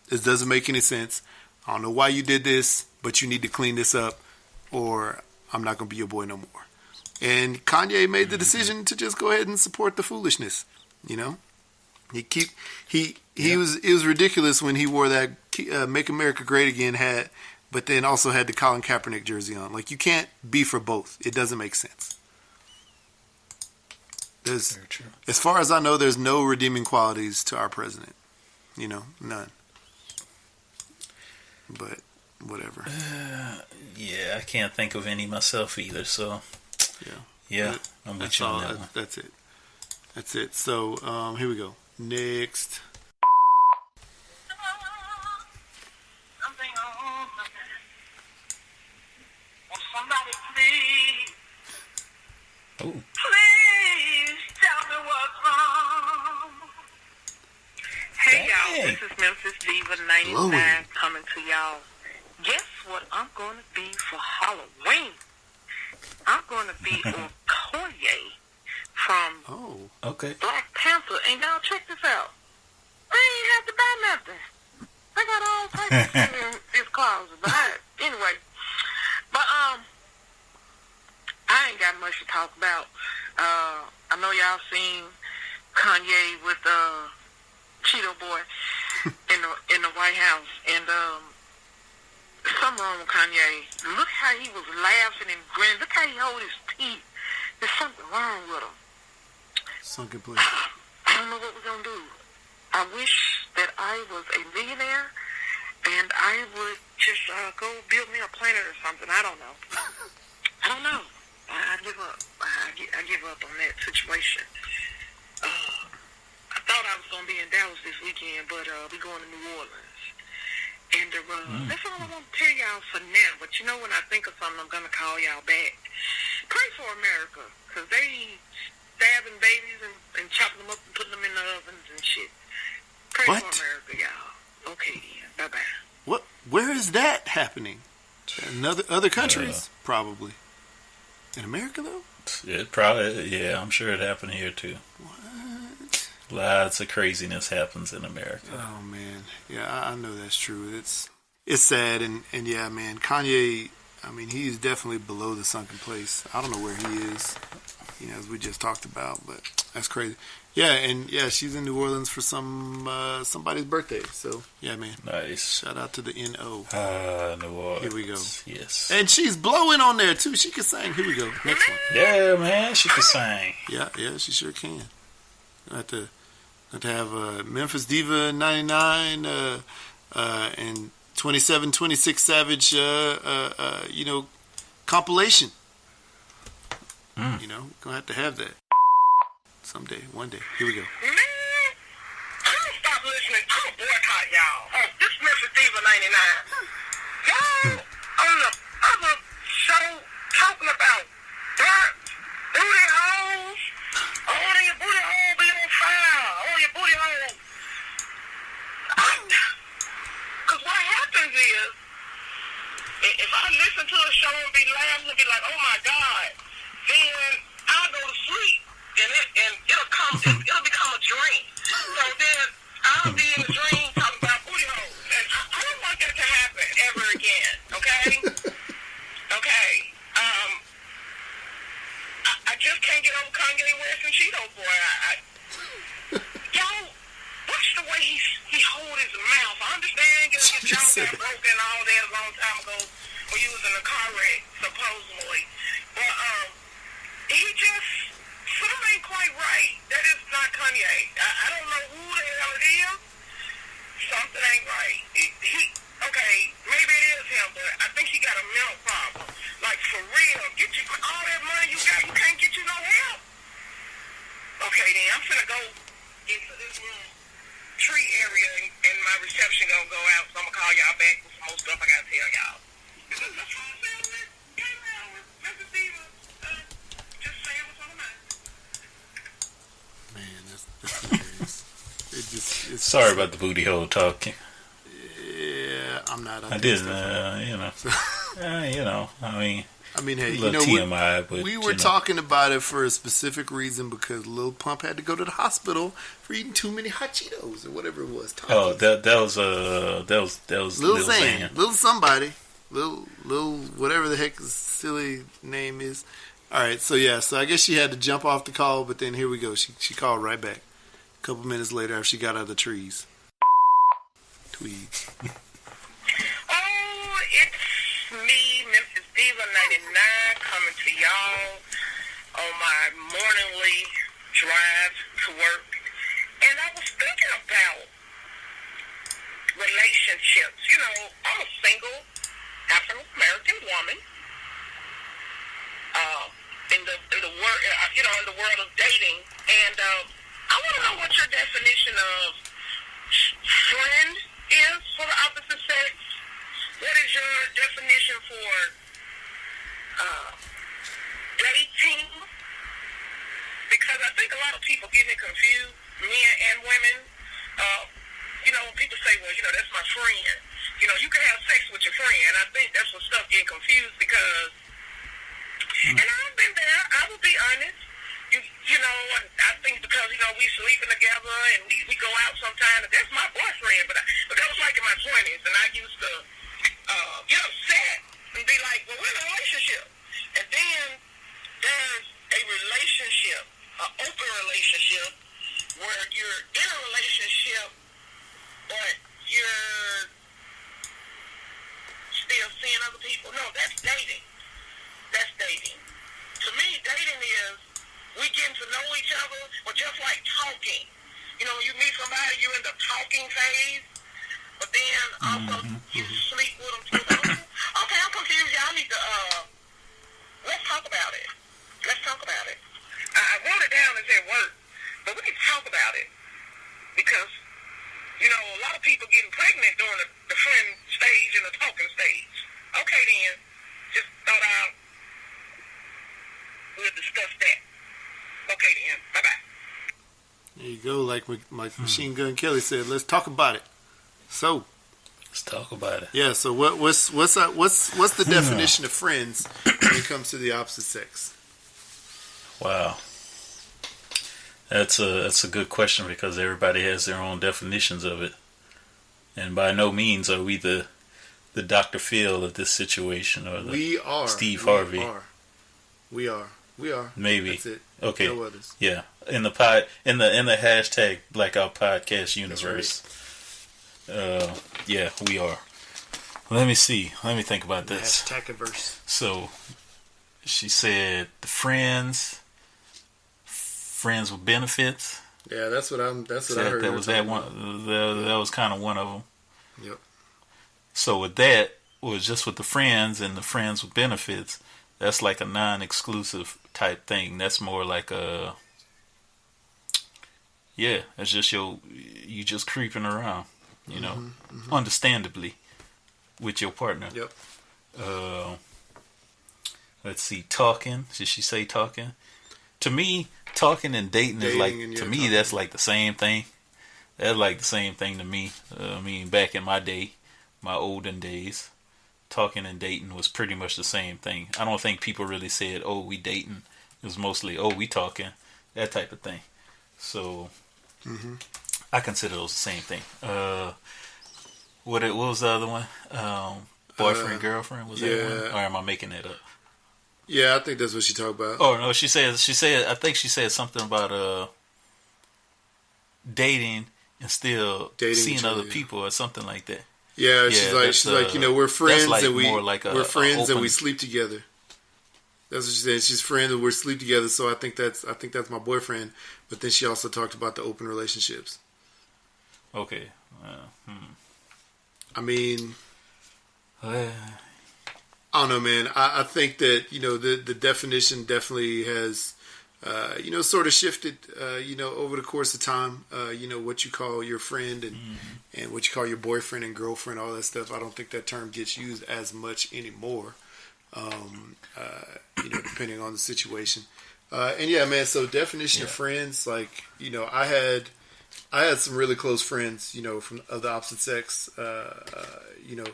this doesn't make any sense, I don't know why you did this, but you need to clean this up or I'm not going to be your boy no more. And Kanye made the decision to just go ahead and support the foolishness. It was ridiculous when he wore that "Make America Great Again" hat, but then also had the Colin Kaepernick jersey on. Like, you can't be for both. It doesn't make sense. Very true. As far as I know, there's no redeeming qualities to our president. None. But whatever. Yeah, I can't think of any myself either. So yeah, I'm with you on that one. That's it. So here we go. Next. Somebody please, Oh. please tell me what's wrong. Hey y'all, this is Memphis Diva 99 coming to y'all. Guess what I'm going to be for Halloween? I'm going to be Okoye from Black Panther. And y'all check this out. I ain't have to buy nothing. I got his closet. But anyway, but I ain't got much to talk about. I know y'all seen Kanye with Cheeto Boy in the White House, and something wrong with Kanye. Look how he was laughing and grinning. Look how he hold his teeth. There's something wrong with him. Sunken place. I don't know what we're gonna do. I wish that I was a millionaire and I would just go build me a planet or something. I don't know. I give up. I give up on that situation. I thought I was gonna be in Dallas this weekend, but we going to New Orleans. And that's all I want to tell y'all for now. But you know, when I think of something, I'm gonna call y'all back. Pray for America, cause they stabbing babies and chopping them up and putting them in the ovens and shit. Pray for America, y'all. Okay, then. Bye-bye. What? Where is that happening? In other countries? Probably. In America, though? It probably, yeah, I'm sure it happened here, too. What? Lots of craziness happens in America. Oh, man. Yeah, I know that's true. It's sad, and yeah, man, Kanye, I mean, he's definitely below the sunken place. I don't know where he is, as we just talked about, but that's crazy. Yeah, and yeah, she's in New Orleans for somebody's birthday. So yeah, man. Nice. Shout out to the NO. New Orleans. Here we go. Yes. And she's blowing on there too. She can sing. Here we go. Next one. Yeah, man, she can sing. Yeah, she sure can. Have to have Memphis Diva 99 and 27, 26 Savage compilation. Gonna have to have that. Someday, one day. Here we go. Man, I'm gonna stop listening. I'm gonna boycott y'all. This Memphis Diva 99. Y'all on the other show talking about burnt booty holes. All your booty hole be on fire. All your booty hole. Cause what happens is, if I listen to a show and be laughing and be like, oh my God, then I'll go to sleep. And it'll become a dream. So then I'll be in a dream talking about booty holes. And I don't want that to happen ever again, okay? Okay. I just can't get over Kanye West and Cheeto Boy. Y'all, watch the way he hold his mouth. I understand your jaw got broken and all that a long time ago when you was in a car wreck, supposedly. But he just... something ain't quite right. That is not Kanye. I don't know who the hell it is. Something ain't right. Okay, maybe it is him, but I think he got a mental problem. Like, for real. Get you all that money you got, you can't get you no help. Okay, then, I'm finna go into this little tree area and my reception gonna go out, so I'm gonna call y'all back with some more stuff I gotta tell y'all. That's what I'm saying. Came out with Memphis Diva. Just saying what's on the mind. Man, that's hilarious. It's sorry about the booty hole talking. Yeah, I'm not. I didn't, I mean, hey, TMI, but we were talking about it for a specific reason because Lil Pump had to go to the hospital for eating too many hot Cheetos or whatever it was. Oh, that was Lil Xan, Lil somebody, Lil whatever the heck his silly name is. All right, so I guess she had to jump off the call, but then here we go. She called right back a couple minutes later after she got out of the trees. Tweeds. Oh, it's me, Memphis Diva 99, coming to y'all on my morningly drive to work. And I was thinking about relationships. I'm a single African-American woman. In the world of dating, and I want to know what your definition of friend is for the opposite sex. What is your definition for dating? Because I think a lot of people get it confused, men and women. When people say, well, that's my friend. You can have sex with your friend. I think that's when stuff get confused because. And I've been there. I will be honest. I think because we sleeping together and we go out sometimes. That's my boyfriend, but that was like in my 20s. 20s, and I used to get upset and be like, well, we're in a relationship. And then there's a relationship, an open relationship, where you're in a relationship, but you're still seeing other people. No, that's dating. That's dating. To me, dating is we getting to know each other, but just like talking. You know, you meet somebody, you're in the talking phase, but then also you sleep with them too. Okay, I'm confused. Y'all need to, let's talk about it. Let's talk about it. I wrote it down and said work, but we need to talk about it. Because, you know, a lot of people getting pregnant during the friend stage and the talking stage. Okay then, just thought we'll discuss that. Okay then, bye-bye. There you go. Like Machine Gun Kelly said, let's talk about it. So, let's talk about it. Yeah. So what's the definition of friends when it comes to the opposite sex? Wow, that's a good question because everybody has their own definitions of it, and by no means are we the Dr. Phil of this situation or the Steve Harvey. We are. Maybe. That's it. Okay. No others. Yeah. In the hashtag Blackout Podcast universe. Right. Yeah, we are. Let me see. Let me think about this. Hashtag-averse. So, she said the friends with benefits. Yeah, that's what I heard. That was that one. That was kind of one of them. Yep. So with that, was just with the friends and the friends with benefits. That's like a non-exclusive type thing. That's more like a, it's just you just creeping around, you know, understandably, with your partner. Yep. Let's see, talking. Did she say talking? To me, talking and dating is like, to me, talking. That's like the same thing. That's like the same thing to me. I mean, back in my day, my olden days, talking and dating was pretty much the same thing. I don't think people really said, oh, we dating. It was mostly, oh, we talking, that type of thing. So I consider those the same thing. What was the other one? Boyfriend, girlfriend? Was that one? Or am I making that up? Yeah, I think that's what she talked about. Oh, no, she said, I think she said something about dating and still seeing other people or something like that. Yeah, she's like, you know, we're friends and we're friends and we sleep together. That's what she said. She's friends and we sleep together. So I think that's my boyfriend. But then she also talked about the open relationships. Okay. I mean, I don't know, man. I think that, you know, the definition definitely has, you know, sort of shifted, you know, over the course of time. You know, what you call your friend and what you call your boyfriend and girlfriend, all that stuff. I don't think that term gets used as much anymore, you know, depending on the situation. And yeah, man, so definition of friends, like, you know, I had some really close friends, you know, of the opposite sex, you know,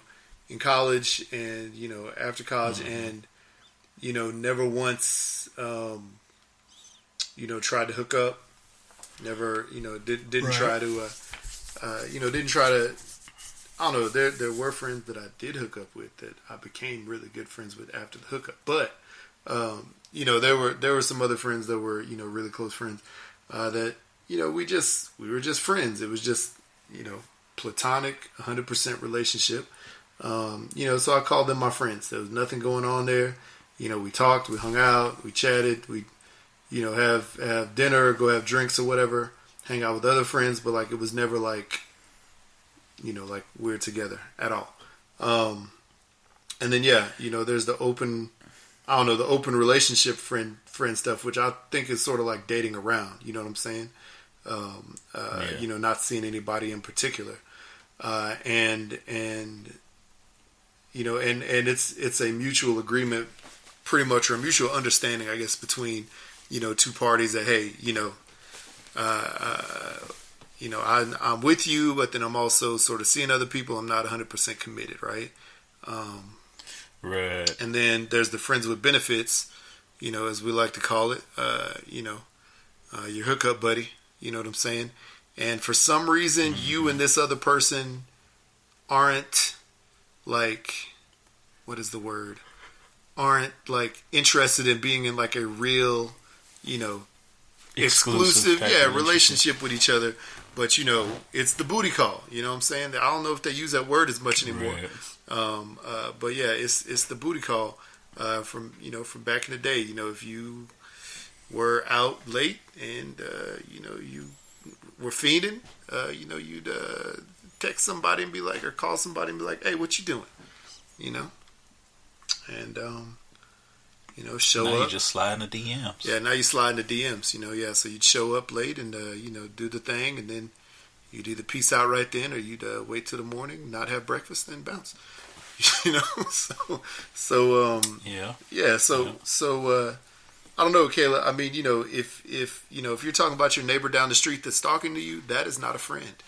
in college and, you know, after college and, you know, never once, you know, tried to hook up, never, you know, didn't try to, you know, didn't try to, I don't know, there were friends that I did hook up with that I became really good friends with after the hookup. But, you know, there were some other friends that were, you know, really close friends, that, you know, we were just friends. It was just, you know, platonic, 100% relationship. You know, so I called them my friends. There was nothing going on there. You know, we talked, we hung out, we chatted, we, you know, have dinner, go have drinks or whatever, hang out with other friends, but like it was never like, you know, like we're together at all. And then you know, there's the open, I don't know, the open relationship friend stuff, which I think is sort of like dating around. You know what I'm saying? You know, not seeing anybody in particular, and you know, and it's a mutual agreement, pretty much, or a mutual understanding, I guess, between, you know, two parties that, hey, you know, I'm with you, but then I'm also sort of seeing other people. I'm not 100% committed, right? Right. And then there's the friends with benefits, you know, as we like to call it, you know, your hookup buddy, you know what I'm saying? And for some reason, you and this other person aren't like, what is the word? Aren't like interested in being in like a real, exclusive relationship with each other. But it's the booty call. You know what I'm saying? I don't know if they use that word as much anymore. Right. But yeah, it's the booty call from back in the day. If you were out late and you were fiending, you'd text somebody and be like, or call somebody and be like, "Hey, what you doing?" And show now up. You just slide in the DMs. Yeah, now you slide in the DMs. So you'd show up late and do the thing, and then you'd either peace out right then, or you'd wait till the morning, not have breakfast, then bounce. Yeah. So I don't know, Kayla. I mean, if you're talking about your neighbor down the street that's talking to you, that is not a friend.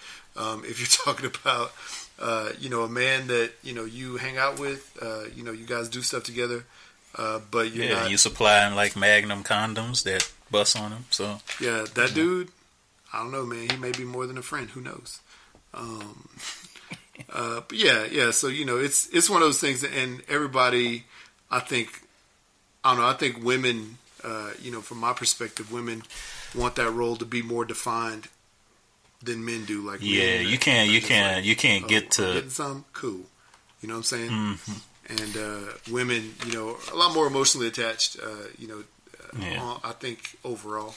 If you're talking about a man that you hang out with, you guys do stuff together, but you're not. You supplying like Magnum condoms that bust on him. So yeah, that dude, I don't know, man. He may be more than a friend. Who knows? But yeah. So it's one of those things, and everybody, I think women, from my perspective, women want that role to be more defined than men do. Like you can't get to getting some cool. You know what I'm saying? Mm-hmm. And women, a lot more emotionally attached. I think overall.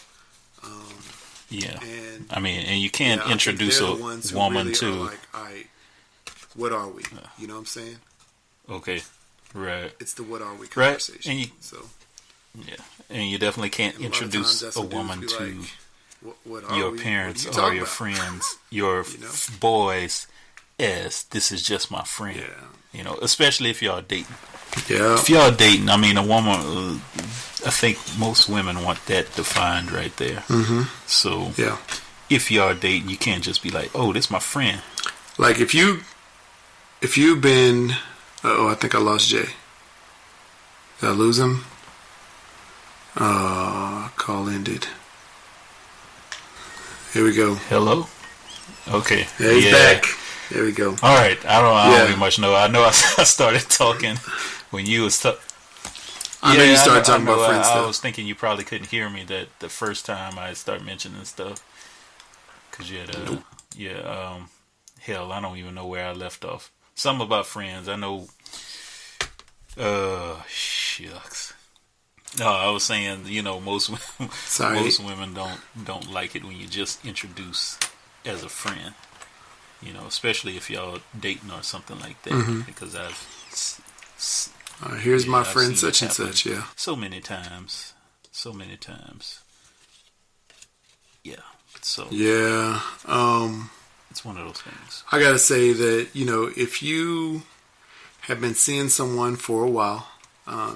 And I mean, and you can't introduce a woman really to like, all right, what are we? You know what I'm saying? Okay, right. It's the what are we conversation. Right. And you definitely can't introduce a woman to like, what your parents or your friends, your boys, as this is just my friend. Yeah. Especially if y'all dating. Yeah. If y'all dating, I mean, a woman. I think most women want that defined right there. Mm-hmm. So if y'all dating, you can't just be like, "Oh, this my friend." Like if you've been, I think I lost Jay. Did I lose him? Call ended. Here we go. Hello. Okay. Yeah, he's back. There we go. All right. I don't really much know. I know I started talking when you was I know you started talking about friends stuff. I was thinking you probably couldn't hear me that the first time I started mentioning stuff. Because you had hell, I don't even know where I left off. Something about friends. I know. Shucks. No, I was saying, most women don't like it when you just introduce as a friend. Especially if y'all dating or something like that. Mm-hmm. Because here's my friend such and such. Yeah. So many times. Yeah. So. Yeah. It's one of those things. I gotta say that if you have been seeing someone for a while,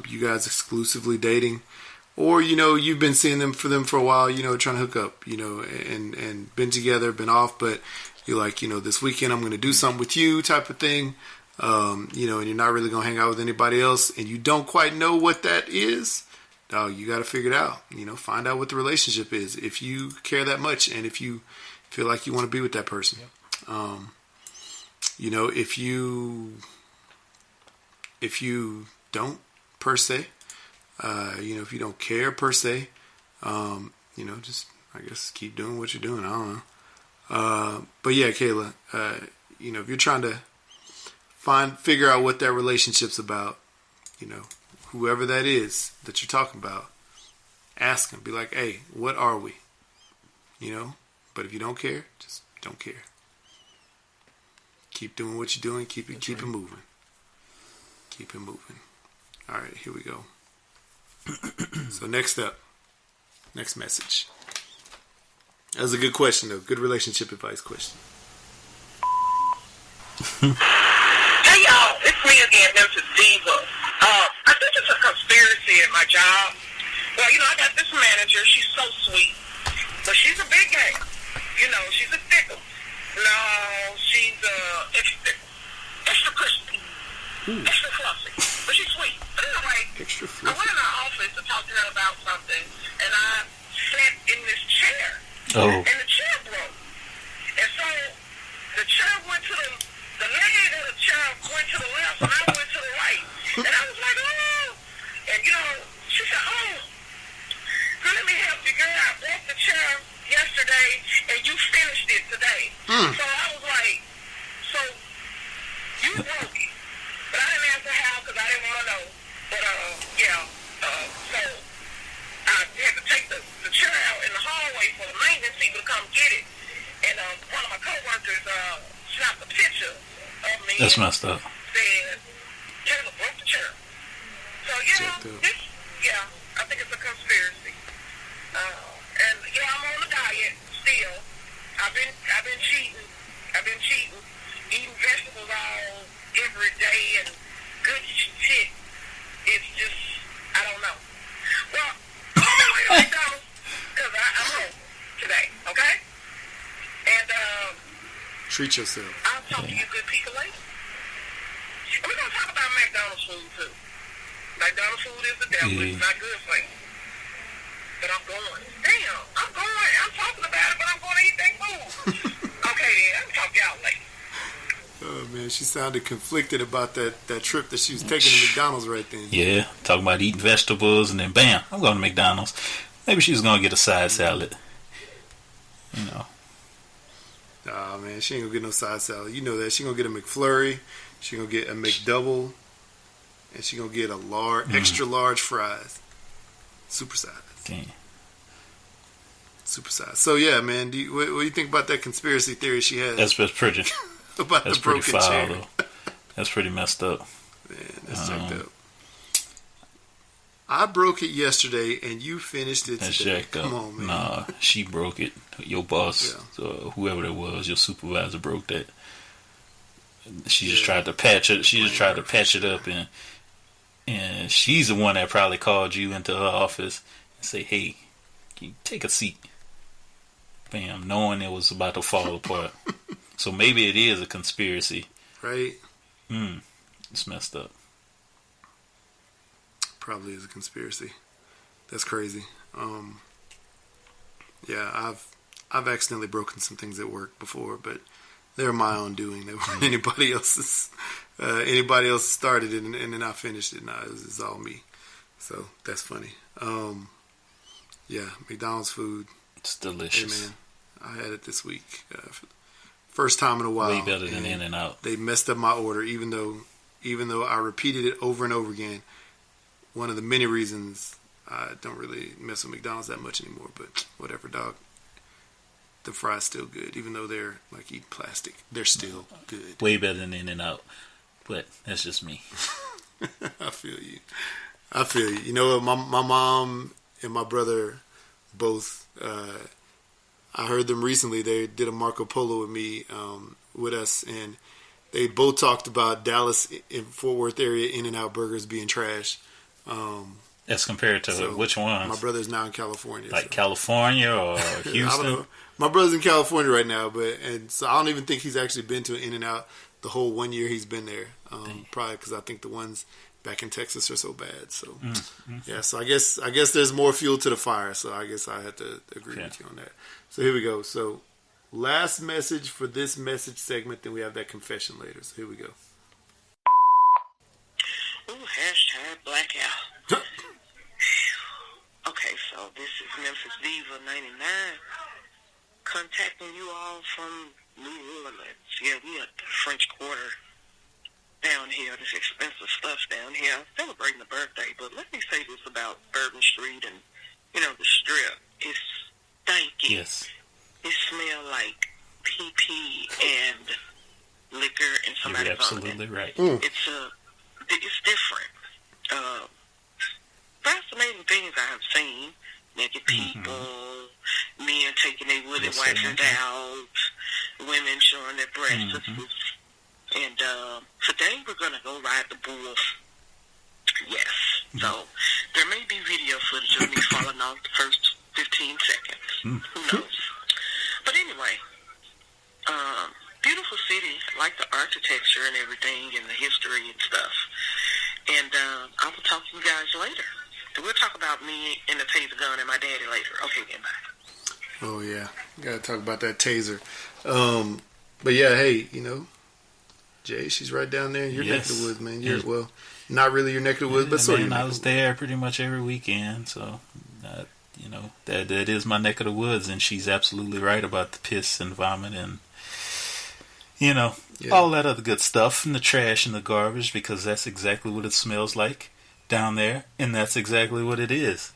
you guys exclusively dating, or you've been seeing them for a while, trying to hook up, and been together, been off, but you're like, this weekend I'm going to do something with you, type of thing, and you're not really going to hang out with anybody else, and you don't quite know what that is. Dog, you got to figure it out. Find out what the relationship is if you care that much, and if you feel like you want to be with that person. Yep. If you don't per se, if you don't care per se, just I guess keep doing what you're doing. I don't know. But yeah, Kayla, if you're trying to figure out what that relationship's about, whoever that is that you're talking about, ask them. Be like, hey, what are we? But if you don't care, just don't care. Keep doing what you're doing. Keep it moving. Keep it moving. All right, here we go. So next message. That was a good question, though. Good relationship advice question. Hey, y'all. It's me again, Mrs. Diva. I think it's a conspiracy at my job. Well, I got this manager. She's so sweet. But she's a big game. She's a thickle. No, she's extra crispy. Extra fluffy. But she's sweet. But anyway, extra I went in her office to talk to her about something, and I sat in this chair. Oh. And the chair broke. And so the chair went to the leg of went to the left and I went to the right. And I was like, oh. And, she said, oh, girl, let me help you, girl. I broke the chair yesterday and you finished it today. So I was like, so you broke it. But I didn't answer how because I didn't want to know. But, so I had to take the chair out in the hallway for the maintenance people to come get it. And one of my coworkers snapped a picture of me. That's messed up. Said, Taylor broke the chair. So, I think it's a conspiracy. And, I'm on a diet still. I've been cheating. Eating vegetables every day and good shit. It's just, I don't know. Well, I'm on my way to McDonald's because I'm home today, okay? And, treat yourself. I'll talk to you good people later. And we're going to talk about McDonald's food, too. McDonald's food is the devil. It's not good for you. But I'm going. Damn, I'm going. I'm talking about it, but I'm going to eat that food. Okay, then. I'll talk to y'all later. Oh, man, she sounded conflicted about that trip that she was taking to McDonald's right then. Yeah, talking about eating vegetables, and then bam, I'm going to McDonald's. Maybe she was going to get a side salad. Nah, man, she ain't going to get no side salad. You know that. She going to get a McFlurry. She going to get a McDouble. And she going to get a extra large fries. Super size. Okay. Super size. So, yeah, man, what do you think about that conspiracy theory she has? That's pretty. About that's the broken pretty foul, chair. though. That's pretty messed up. Man, that's jacked up. I broke it yesterday, and you finished it That's today. jacked up. Come on, man. Nah, she broke it. Your boss, whoever that was, your supervisor broke that. She just tried to patch it. She just tried to patch it up, and she's the one that probably called you into her office and say, "Hey, can you take a seat?" Bam, knowing it was about to fall apart. So maybe it is a conspiracy. Right? It's messed up. Probably is a conspiracy. That's crazy. Yeah, I've accidentally broken some things at work before, but they're my own doing. They weren't anybody else's. Anybody else started it and then I finished it. Nah, it's all me. So that's funny. Yeah, McDonald's food. It's delicious. Hey, man, I had it this week. First time in a while. Way better than In-N-Out. They messed up my order, even though I repeated it over and over again. One of the many reasons I don't really mess with McDonald's that much anymore, but whatever, dog. The fries still good, even though they're like eating plastic. They're still good. Way better than In-N-Out, but that's just me. I feel you. You know what? My mom and my brother both. I heard them recently. They did a Marco Polo with me, with us, and they both talked about Dallas and Fort Worth area In-N-Out burgers being trash. As compared to which ones? My brother's now in California. Like California or Houston? I don't know. My brother's in California right now, so I don't even think he's actually been to an In-N-Out the whole 1 year he's been there. Probably because I think the ones back in Texas are so bad. So yeah, so I guess there's more fuel to the fire. So I guess I have to agree with you on that. So here we go. So last message for this message segment, then we have that confession later. So here we go. Ooh, hashtag blackout. Okay, so this is Memphis Diva 99 contacting you all from New Orleans. Yeah, we at the French Quarter down here. This expensive stuff down here. I'm celebrating the birthday, but let me say this about Bourbon Street and, the Strip. It's stinky. Yes. It smells like pee and liquor and somebody You're absolutely right. It's different. Fascinating things I have seen. Naked people, men taking their wood and waxing out, women showing their breasts. And today we're going to go ride the bull. Yes. So there may be video footage of me falling off the first 15 seconds. Who knows? But anyway, beautiful city, like the architecture and everything and the history and stuff. And I will talk to you guys later. We'll talk about me and the taser gun and my daddy later. Okay, then bye. Oh, yeah. Got to talk about that taser. But, yeah, hey, Jay, she's right down there in your neck of the woods, man. Well, not really your neck of the woods, but sort of. I was there pretty much every weekend, so that is my neck of the woods, and she's absolutely right about the piss and vomit and all that other good stuff and the trash and the garbage, because that's exactly what it smells like down there, and that's exactly what it is.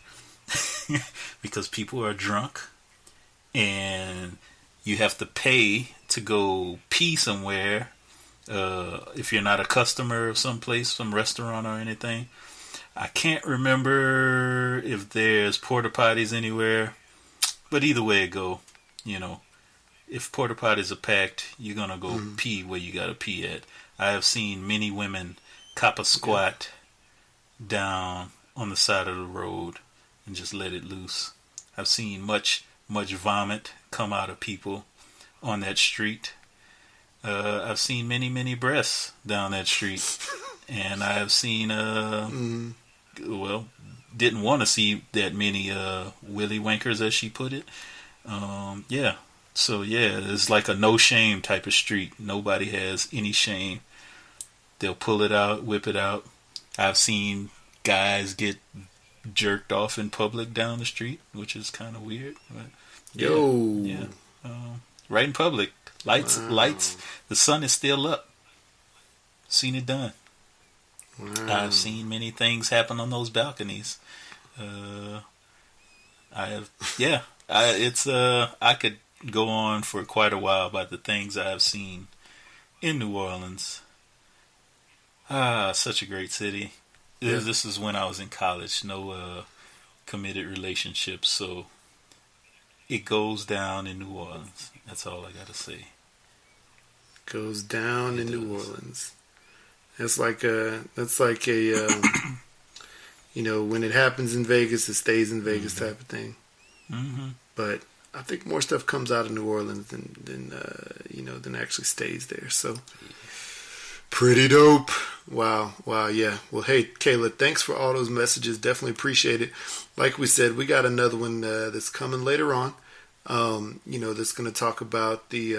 Because people are drunk, and you have to pay to go pee somewhere. If you're not a customer of some place, some restaurant or anything. I can't remember if there's porta potties anywhere, but either way it go, if porta potties are packed, you're gonna go pee where you gotta pee at. I have seen many women cop a squat down on the side of the road and just let it loose. I've seen much vomit come out of people on that street. I've seen many breasts down that street, and I have seen didn't want to see that many willy wankers, as she put it. So it's like a no shame type of street. Nobody has any shame. They'll pull it out, whip it out. I've seen guys get jerked off in public down the street, which is kind of weird. But right in public. Lights. The sun is still up. Seen it done. Wow. I've seen many things happen on those balconies. I could go on for quite a while about the things I have seen in New Orleans. Such a great city. Yeah. This is when I was in college. No committed relationships, so it goes down in New Orleans. That's all I gotta say. Goes down in New Orleans. That's like a when it happens in Vegas, it stays in Vegas type of thing. Mm-hmm. But I think more stuff comes out of New Orleans than actually stays there. So pretty dope. Wow, yeah. Well, hey, Kayla, thanks for all those messages. Definitely appreciate it. Like we said, we got another one that's coming later on. That's going to talk about the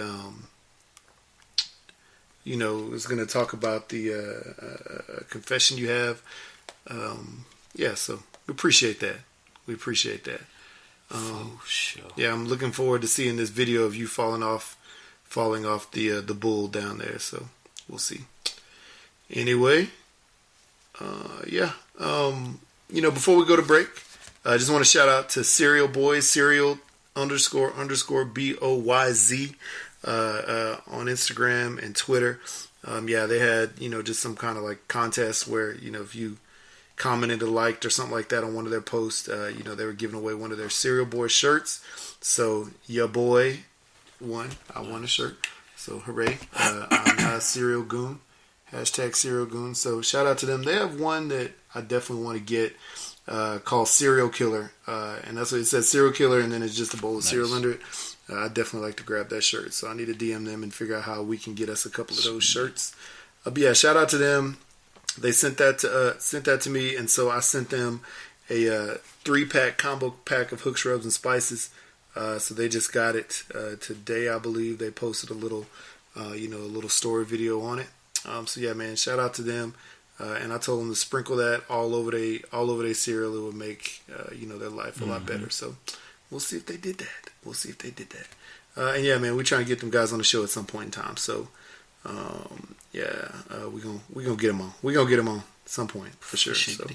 confession you have. So we appreciate that. Sure. Yeah, I'm looking forward to seeing this video of you falling off the bull down there. So we'll see. Anyway, before we go to break, I just want to shout out to Serial Boys, Serial _ BOYZ on Instagram and Twitter. They had just some kind of like contest where if you commented or liked or something like that on one of their posts, they were giving away one of their Serial Boy shirts. So your boy won. I won a shirt. So hooray! I'm a Serial Goon. #Serial Goon. So shout out to them. They have one that I definitely want to get called Serial Killer, and that's what it says, Serial Killer, and then it's just a bowl of cereal under it. I'd definitely like to grab that shirt, so I need to DM them and figure out how we can get us a couple of those shirts. But yeah, shout out to them. They sent that to me, and so I sent them a 3-pack combo pack of hooks, rubs, and spices. So they just got it today, I believe. They posted a little story video on it. So yeah, man, shout out to them. And I told them to sprinkle that all over their cereal. It would make their life a lot better. So we'll see if they did that. And yeah, man, we're trying to get them guys on the show at some point in time. So we're gonna get them on. We're gonna get them on at some point for sure. So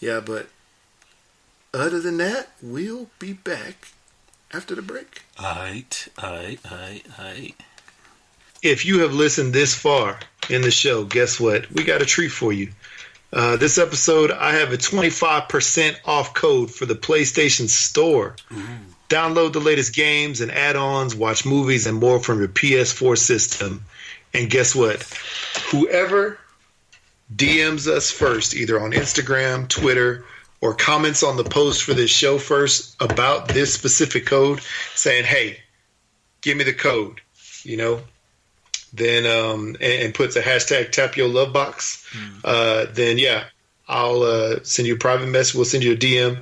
yeah, but other than that, we'll be back after the break. Aight. If you have listened this far in the show, guess what? We got a treat for you. This episode, I have a 25% off code for the PlayStation Store. Ooh. Download the latest games and add-ons, watch movies and more from your PS4 system. And guess what? Whoever DMs us first, either on Instagram, Twitter, or comments on the post for this show first about this specific code, saying, hey, give me the code, then and puts a #TapYourLoveBox, then yeah, I'll send you a private message. We'll send you a DM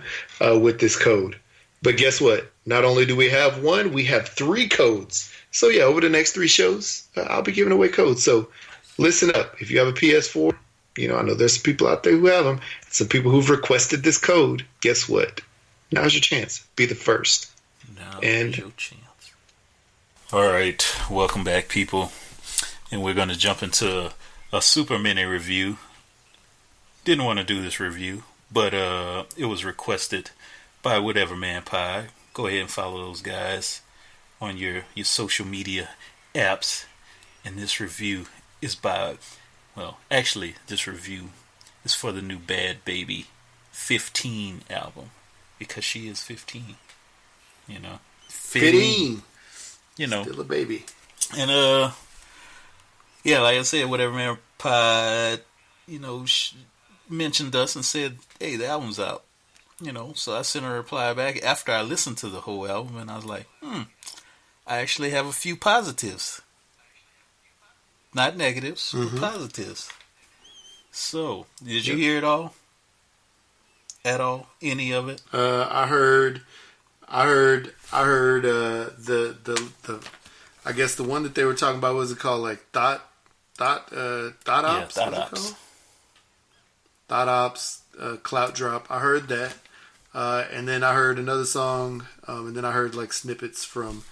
with this code. But guess what? Not only do we have one, we have 3 codes. So yeah, over the next 3 shows, I'll be giving away codes. So listen up. If you have a PS4, I know there's some people out there who have them. Some people who've requested this code. Guess what? Now's your chance. Be the first. Now's your chance. All right, welcome back, people. And we're going to jump into a super mini review. Didn't want to do this review, but it was requested by Whatever Man Pie. Go ahead and follow those guys on your social media apps. And this review is by, actually, this review is for the new Bhad Bhabie 15 album. Because she is 15. 15. Still a baby. And, like I said, Whatever Man Pie, mentioned us and said, hey, the album's out. So I sent a reply back after I listened to the whole album, and I was like, I actually have a few positives. Not negatives, but positives. So, did you hear it all? At all? Any of it? I heard the I guess the one that they were talking about, what was it called? Like Thought Ops? Yeah, Thought Ops. Thought Ops, Clout Drop. I heard that. And then I heard another song, and then I heard like snippets from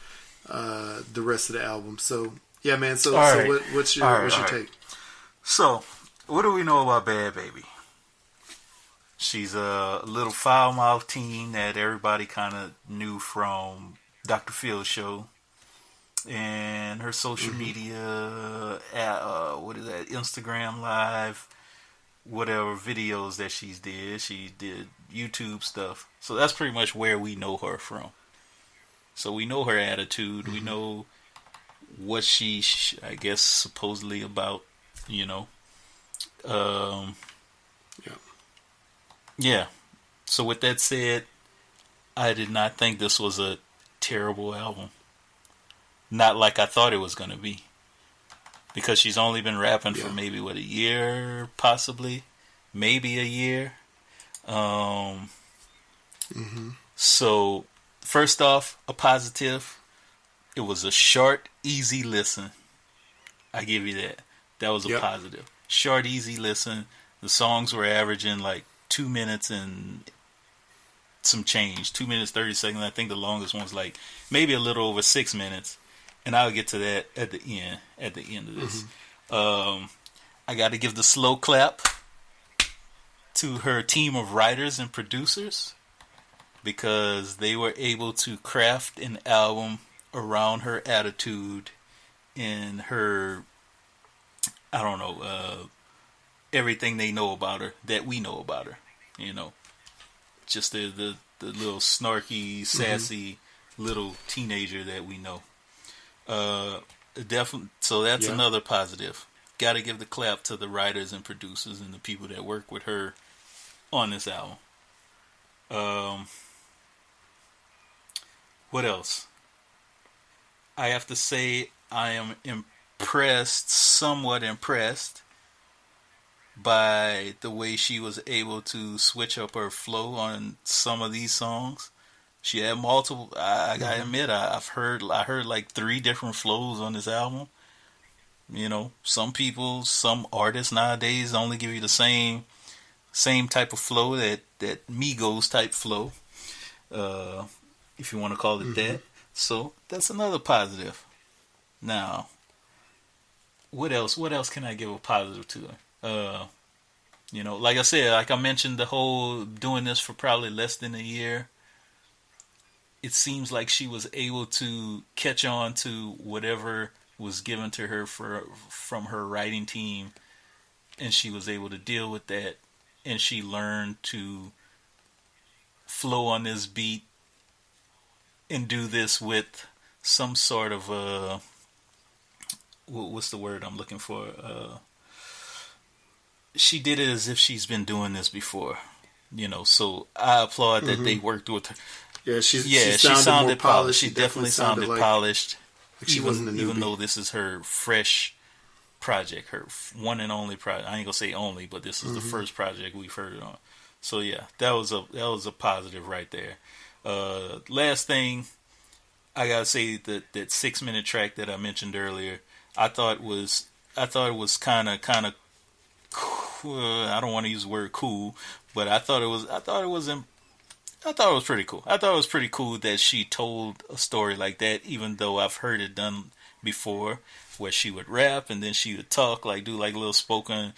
the rest of the album. So yeah, man. So what's your take? So what do we know about Bhad Bhabie? She's a little foul-mouthed teen that everybody kind of knew from Dr. Phil's show, and her social media, Instagram Live, whatever videos that she did YouTube stuff. So that's pretty much where we know her from. So we know her attitude. We know what she, I guess, supposedly about. Yeah. So with that said, I did not think this was a terrible album. Not like I thought it was going to be. Because she's only been rapping for maybe, a year, possibly. Maybe a year. So, first off, a positive. It was a short, easy listen. I give you that. That was a positive. Short, easy listen. The songs were averaging like 2 minutes and some change. 2 minutes, 30 seconds. I think the longest one's like maybe a little over 6 minutes. And I'll get to that at the end of this. I got to give the slow clap to her team of writers and producers, because they were able to craft an album around her attitude and her, everything they know about her, that we know about her, just the little snarky, sassy little teenager that we know. Definitely. So that's another positive. Got to give the clap to the writers and producers and the people that work with her on this album. What else? I have to say I am somewhat impressed by the way she was able to switch up her flow on some of these songs. She had multiple. I gotta admit, I heard like 3 different flows on this album. Some artists nowadays only give you the same type of flow, that Migos type flow, if you want to call it that. So that's another positive. Now, what else? What else can I give a positive to her? Like I said, like I mentioned, the whole doing this for probably less than a year. It seems like she was able to catch on to whatever was given to her from her writing team, and she was able to deal with that, and she learned to flow on this beat and do this with some sort of what's the word I'm looking for? She did it as if she's been doing this before, so I applaud that they worked with her. Yeah, she sounded polished. She definitely sounded polished. Like she wasn't a newbie. Even though this is her fresh project, her one and only project. I ain't gonna say only, but this is the first project we've heard it on. So yeah, that was a positive right there. Last thing, I gotta say that 6-minute track that I mentioned earlier, I thought was it was kind of cool. I don't want to use the word cool, but I thought it was pretty cool. I thought it was pretty cool that she told a story like that, even though I've heard it done before, where she would rap and then she would talk, like do like little spoken,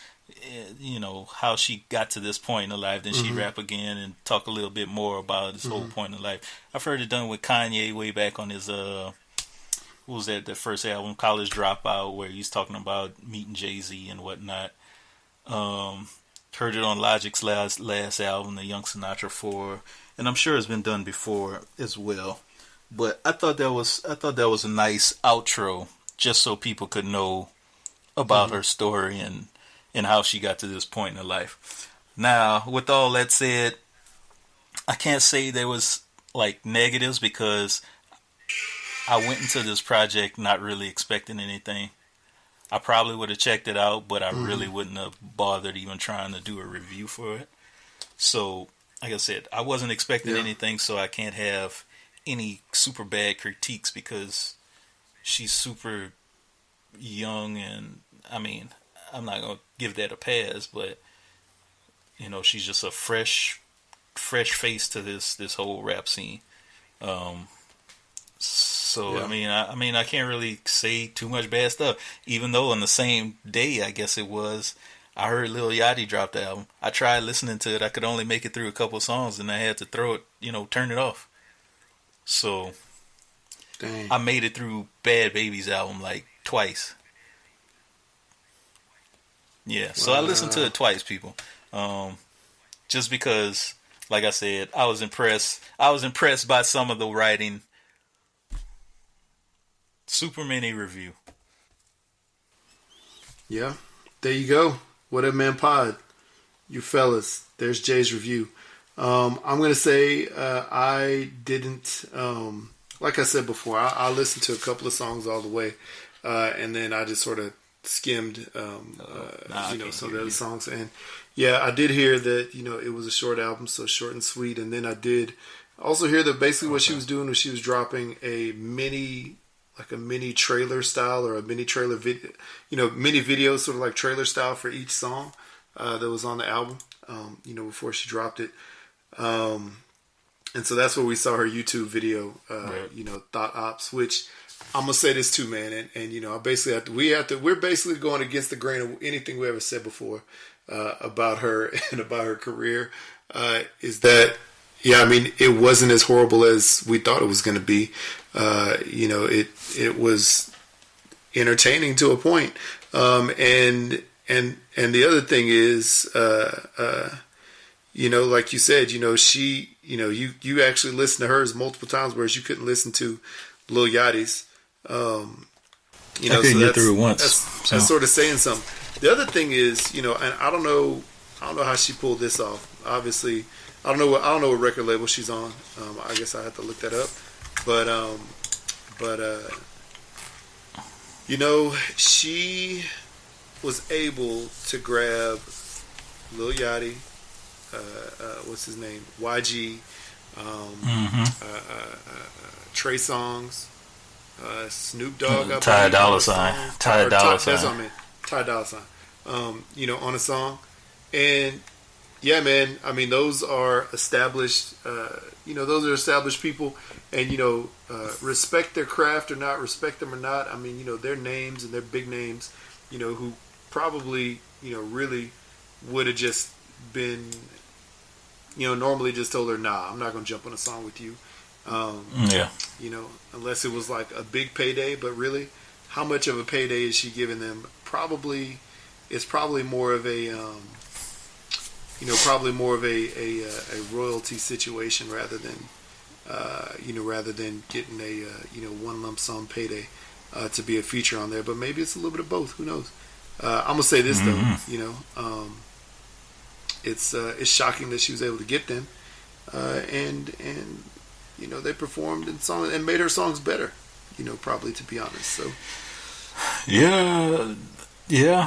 how she got to this point in her life. Then she'd rap again and talk a little bit more about this whole point in life. I've heard it done with Kanye way back on his what was that? The first album, College Dropout, where he's talking about meeting Jay-Z and whatnot. Heard it on Logic's last album, the Young Sinatra 4, and I'm sure it's been done before as well. But I thought that was a nice outro, just so people could know about her story and how she got to this point in her life. Now, with all that said, I can't say there was like negatives, because I went into this project not really expecting anything. I probably would have checked it out, but I really wouldn't have bothered even trying to do a review for it. So, like I said, I wasn't expecting anything, so I can't have any super bad critiques, because she's super young, and I mean, I'm not going to give that a pass, but she's just a fresh face to this whole rap scene. So I mean, I can't really say too much bad stuff. Even though on the same day, I guess it was, I heard Lil Yachty drop the album. I tried listening to it. I could only make it through a couple songs, and I had to throw it, turn it off. So dang. I made it through Bhad Bhabie's album like twice. Yeah, so I listened to it twice, people. Just because, like I said, I was impressed. I was impressed by some of the writing. Super mini review. Yeah, there you go. What Up Man Pod, you fellas. There's Jay's review. I'm gonna say I didn't. Like I said before, I listened to a couple of songs all the way, and then I just sort of skimmed, some of the other songs. And yeah, I did hear that it was a short album, so short and sweet. And then I did also hear that basically what she was doing was she was dropping a mini trailer style, or a mini trailer video, mini video, sort of like trailer style for each song that was on the album, before she dropped it. And so that's where we saw her YouTube video, Thought Ops, which I'm going to say this too, man. And I basically we're basically going against the grain of anything we ever said before, about her and about her career, is that, yeah, I mean, it wasn't as horrible as we thought it was going to be. It was entertaining to a point. And the other thing is, like you said, she, you actually listen to hers multiple times, whereas you couldn't listen to Lil Yachty's. I couldn't get through it once. That's sort of saying something. The other thing is, and I don't know how she pulled this off. Obviously, I don't know what record label she's on. I guess I have to look that up. But she was able to grab Lil Yachty, what's his name, YG, Trey Songz, Snoop Dogg, Ty Dolla Sign. That's what I meant. Ty Dolla Sign. On a song. And yeah, man, I mean, those are established, people, and, respect their craft or not, respect them or not. I mean, their names and their big names, who probably, really would have just been, normally just told her, nah, I'm not going to jump on a song with you. Unless it was like a big payday, but really, how much of a payday is she giving them? It's probably more of a, a royalty situation rather than getting a, one lump sum payday, to be a feature on there. But maybe it's a little bit of both. Who knows? I'm gonna say this though, it's shocking that she was able to get them, and they performed in songs and made her songs better, probably, to be honest. So yeah,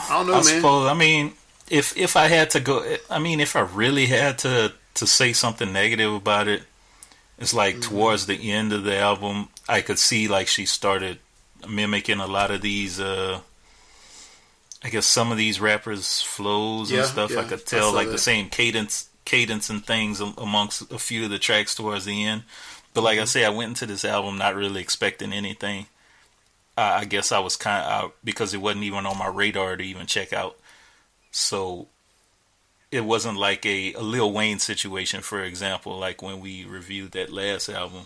I don't know, man. Suppose, I mean, if I had to go, I mean, if I really had to say something negative about it, it's like towards the end of the album, I could see like she started mimicking a lot of these I guess some of these rappers' flows and stuff, I could tell like the same cadence and things amongst a few of the tracks towards the end. But like I say, I went into this album not really expecting anything. I guess I was kind of because it wasn't even on my radar to even check out. So it wasn't like a Lil Wayne situation, for example, like when we reviewed that last album.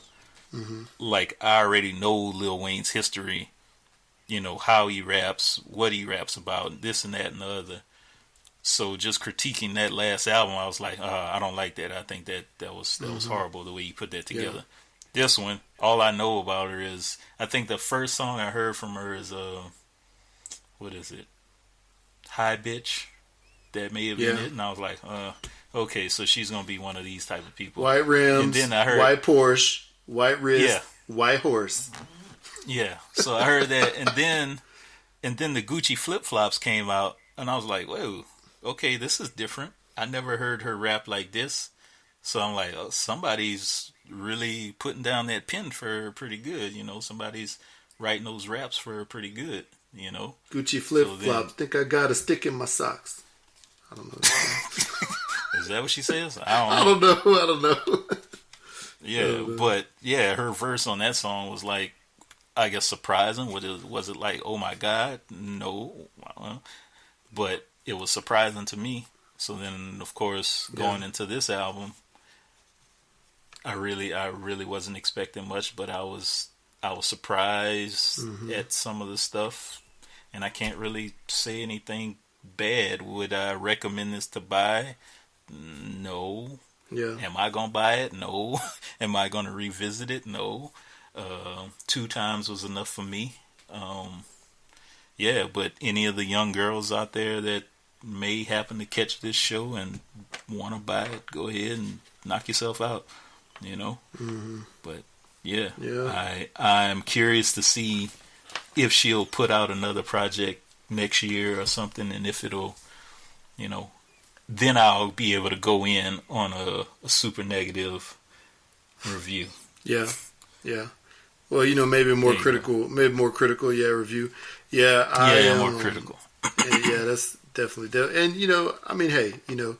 Like I already know Lil Wayne's history, you know, how he raps, what he raps about, this and that and the other. So just critiquing that last album, I was like, I don't like that. I think that was horrible the way he put that together. This one, all I know about her is, I think the first song I heard from her is what is it? Hi Bitch. That may have been it, and I was like, okay, so she's gonna be one of these type of people. White rims, and then I heard, white Porsche, white wrist, white horse. Yeah, so I heard that, and then the Gucci flip flops came out, and I was like, whoa, okay, this is different. I never heard her rap like this, so I'm like, oh, somebody's really putting down that pen for her pretty good, you know. Somebody's writing those raps for her pretty good, you know. Gucci flip flops. Think I got a stick in my socks. I don't know. Is that what she says? I don't know. Yeah, but yeah, her verse on that song was like, I guess, surprising. Was it like, oh my God? No. But it was surprising to me. So then, of course, going into this album, I really wasn't expecting much, but I was surprised at some of the stuff, and I can't really say anything bad. Would I recommend this to buy? No. Yeah. Am I gonna buy it? No. Am I gonna revisit it? No. 2 times was enough for me. But any of the young girls out there that may happen to catch this show and want to buy it, go ahead and knock yourself out, you know. But I'm curious to see if she'll put out another project next year or something, and if it'll, you know, then I'll be able to go in on a super negative review. Yeah. Well, you know, maybe more critical. Review. More critical. That's definitely. And you know, I mean, hey, you know,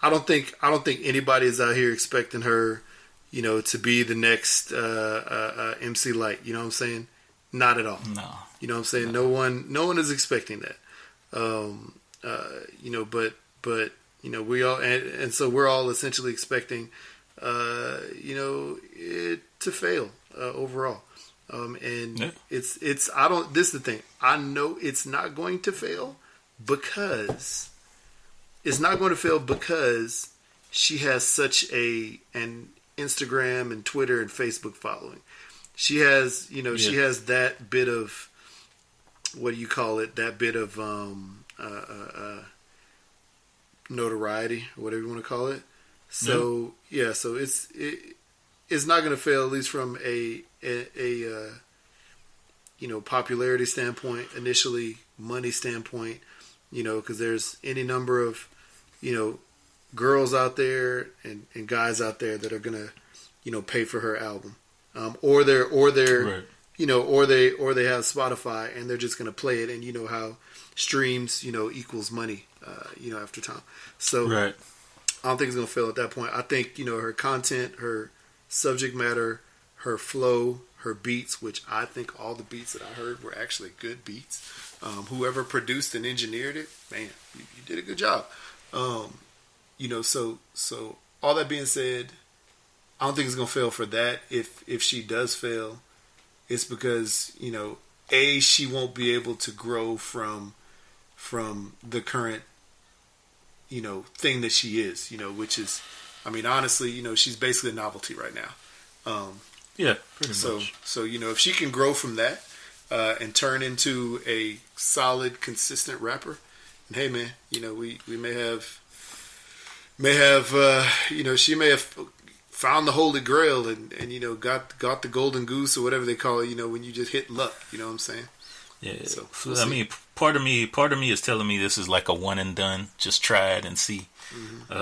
I don't think anybody is out here expecting her, you know, to be the next MC Light. You know what I'm saying? Not at all. No. You know what I'm saying? No one is expecting that. You know, but you know, we all and so we're all essentially expecting, you know, it to fail overall. This is the thing. I know it's not going to fail because she has such an Instagram and Twitter and Facebook following. She has, you know, she has that bit of, what do you call it? That bit of notoriety, or whatever you want to call it. So so it's not going to fail, at least from a you know, popularity standpoint, initially money standpoint, you know, because there's any number of, you know, girls out there and guys out there that are going to, you know, pay for her album, or they're right. You know, or they have Spotify and they're just going to play it, and you know how streams, you know, equals money, you know, after time. So right. I don't think it's going to fail at that point. I think, you know, her content, her subject matter, her flow, her beats, which I think all the beats that I heard were actually good beats. Whoever produced and engineered it, man, you did a good job. You know, so all that being said, I don't think it's going to fail for that. If she does fail, it's because, you know, she won't be able to grow from the current, you know, thing that she is, you know, which is, I mean, honestly, you know, she's basically a novelty right now. Pretty much. So, you know, if she can grow from that and turn into a solid, consistent rapper, and hey, man, you know, we may have, you know, she may have found the Holy Grail and you know, got the golden goose or whatever they call it, you know, when you just hit luck, you know what I'm saying? Yeah. So I mean, part of me is telling me this is like a one and done. Just try it and see. Mm-hmm.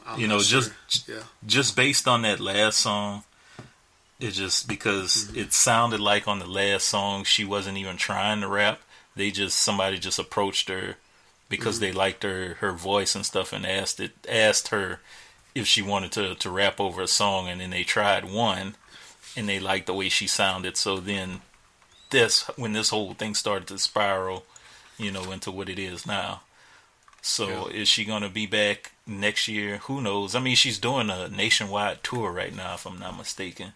I'm you know, just based on that last song, It's just because it sounded like on the last song she wasn't even trying to rap. Somebody just approached her because they liked her voice and stuff, and asked her if she wanted to rap over a song, and then they tried one, and they liked the way she sounded. So then when this whole thing started to spiral, into what it is now. So is she going to be back next year? Who knows? I mean, she's doing a nationwide tour right now, if I'm not mistaken.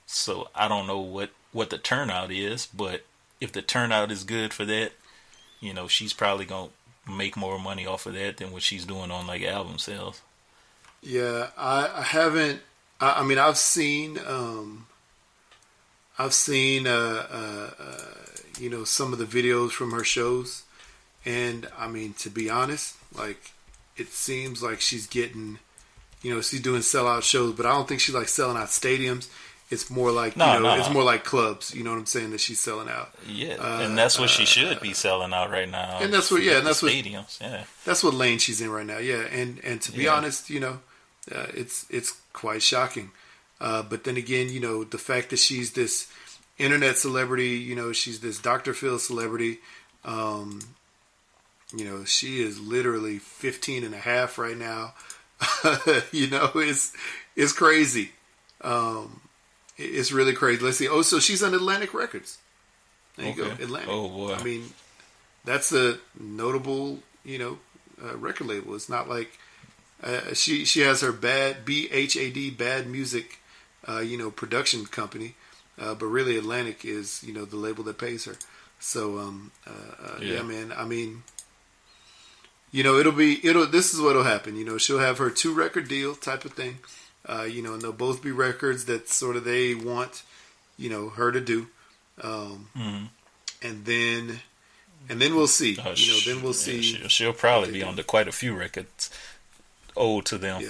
So I don't know what the turnout is, but if the turnout is good for that, she's probably going to make more money off of that than what she's doing on like album sales. Yeah, I haven't. I mean, I've seen some of the videos from her shows, and I mean, to be honest, like it seems like she's getting, she's doing sellout shows, but I don't think she's like selling out stadiums. It's more like it's more like clubs. You know what I'm saying? That she's selling out. Yeah, and that's what she should be selling out right now. And that's what, and that's stadiums. That's what lane she's in right now. Yeah, and to be honest, it's quite shocking. But then again, the fact that she's this internet celebrity, she's this Dr. Phil celebrity. She is literally 15 and a half right now. It's crazy. It's really crazy. Let's see. Oh, so she's on Atlantic Records. There you go, Atlantic. Oh boy. I mean, that's a notable, record label. It's not like she has her BHAD Bad Music, production company, but really Atlantic is the label that pays her. So yeah, man. I mean, this is what'll happen. She'll have her 2-record deal type of thing. And they'll both be records that sort of they want, her to do. And then we'll see. Then we'll see. She'll probably be on quite a few records owed to them.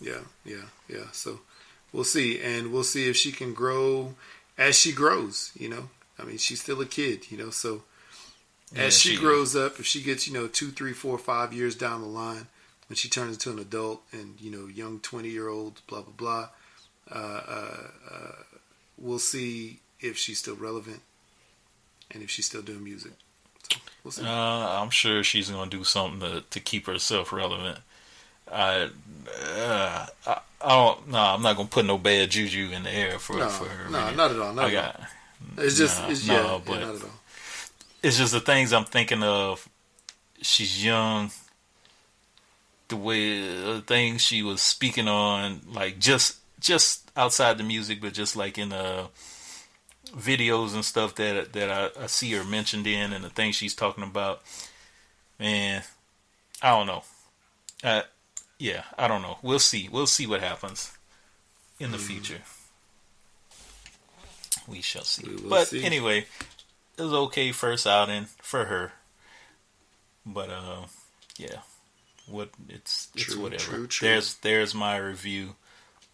Yeah. So we'll see. And we'll see if she can grow as she grows, I mean, she's still a kid, so as she grows up, if she gets, 2, 3, 4, 5 years down the line, when she turns into an adult and, young 20-year-old, blah, blah, blah, we'll see if she's still relevant and if she's still doing music. So we'll see. I'm sure she's going to do something to keep herself relevant. I'm not going to put no bad juju in the air for her. No, not at all. Not at all. It's just, not at all. It's just the things I'm thinking of. She's young. The things she was speaking on, like just outside the music, but just like in videos and stuff that I see her mentioned in, and the things she's talking about, man, I don't know. I don't know. We'll see what happens in the future. We shall see. But see. Anyway, it was okay first outing for her. But yeah. It's whatever. True. There's my review.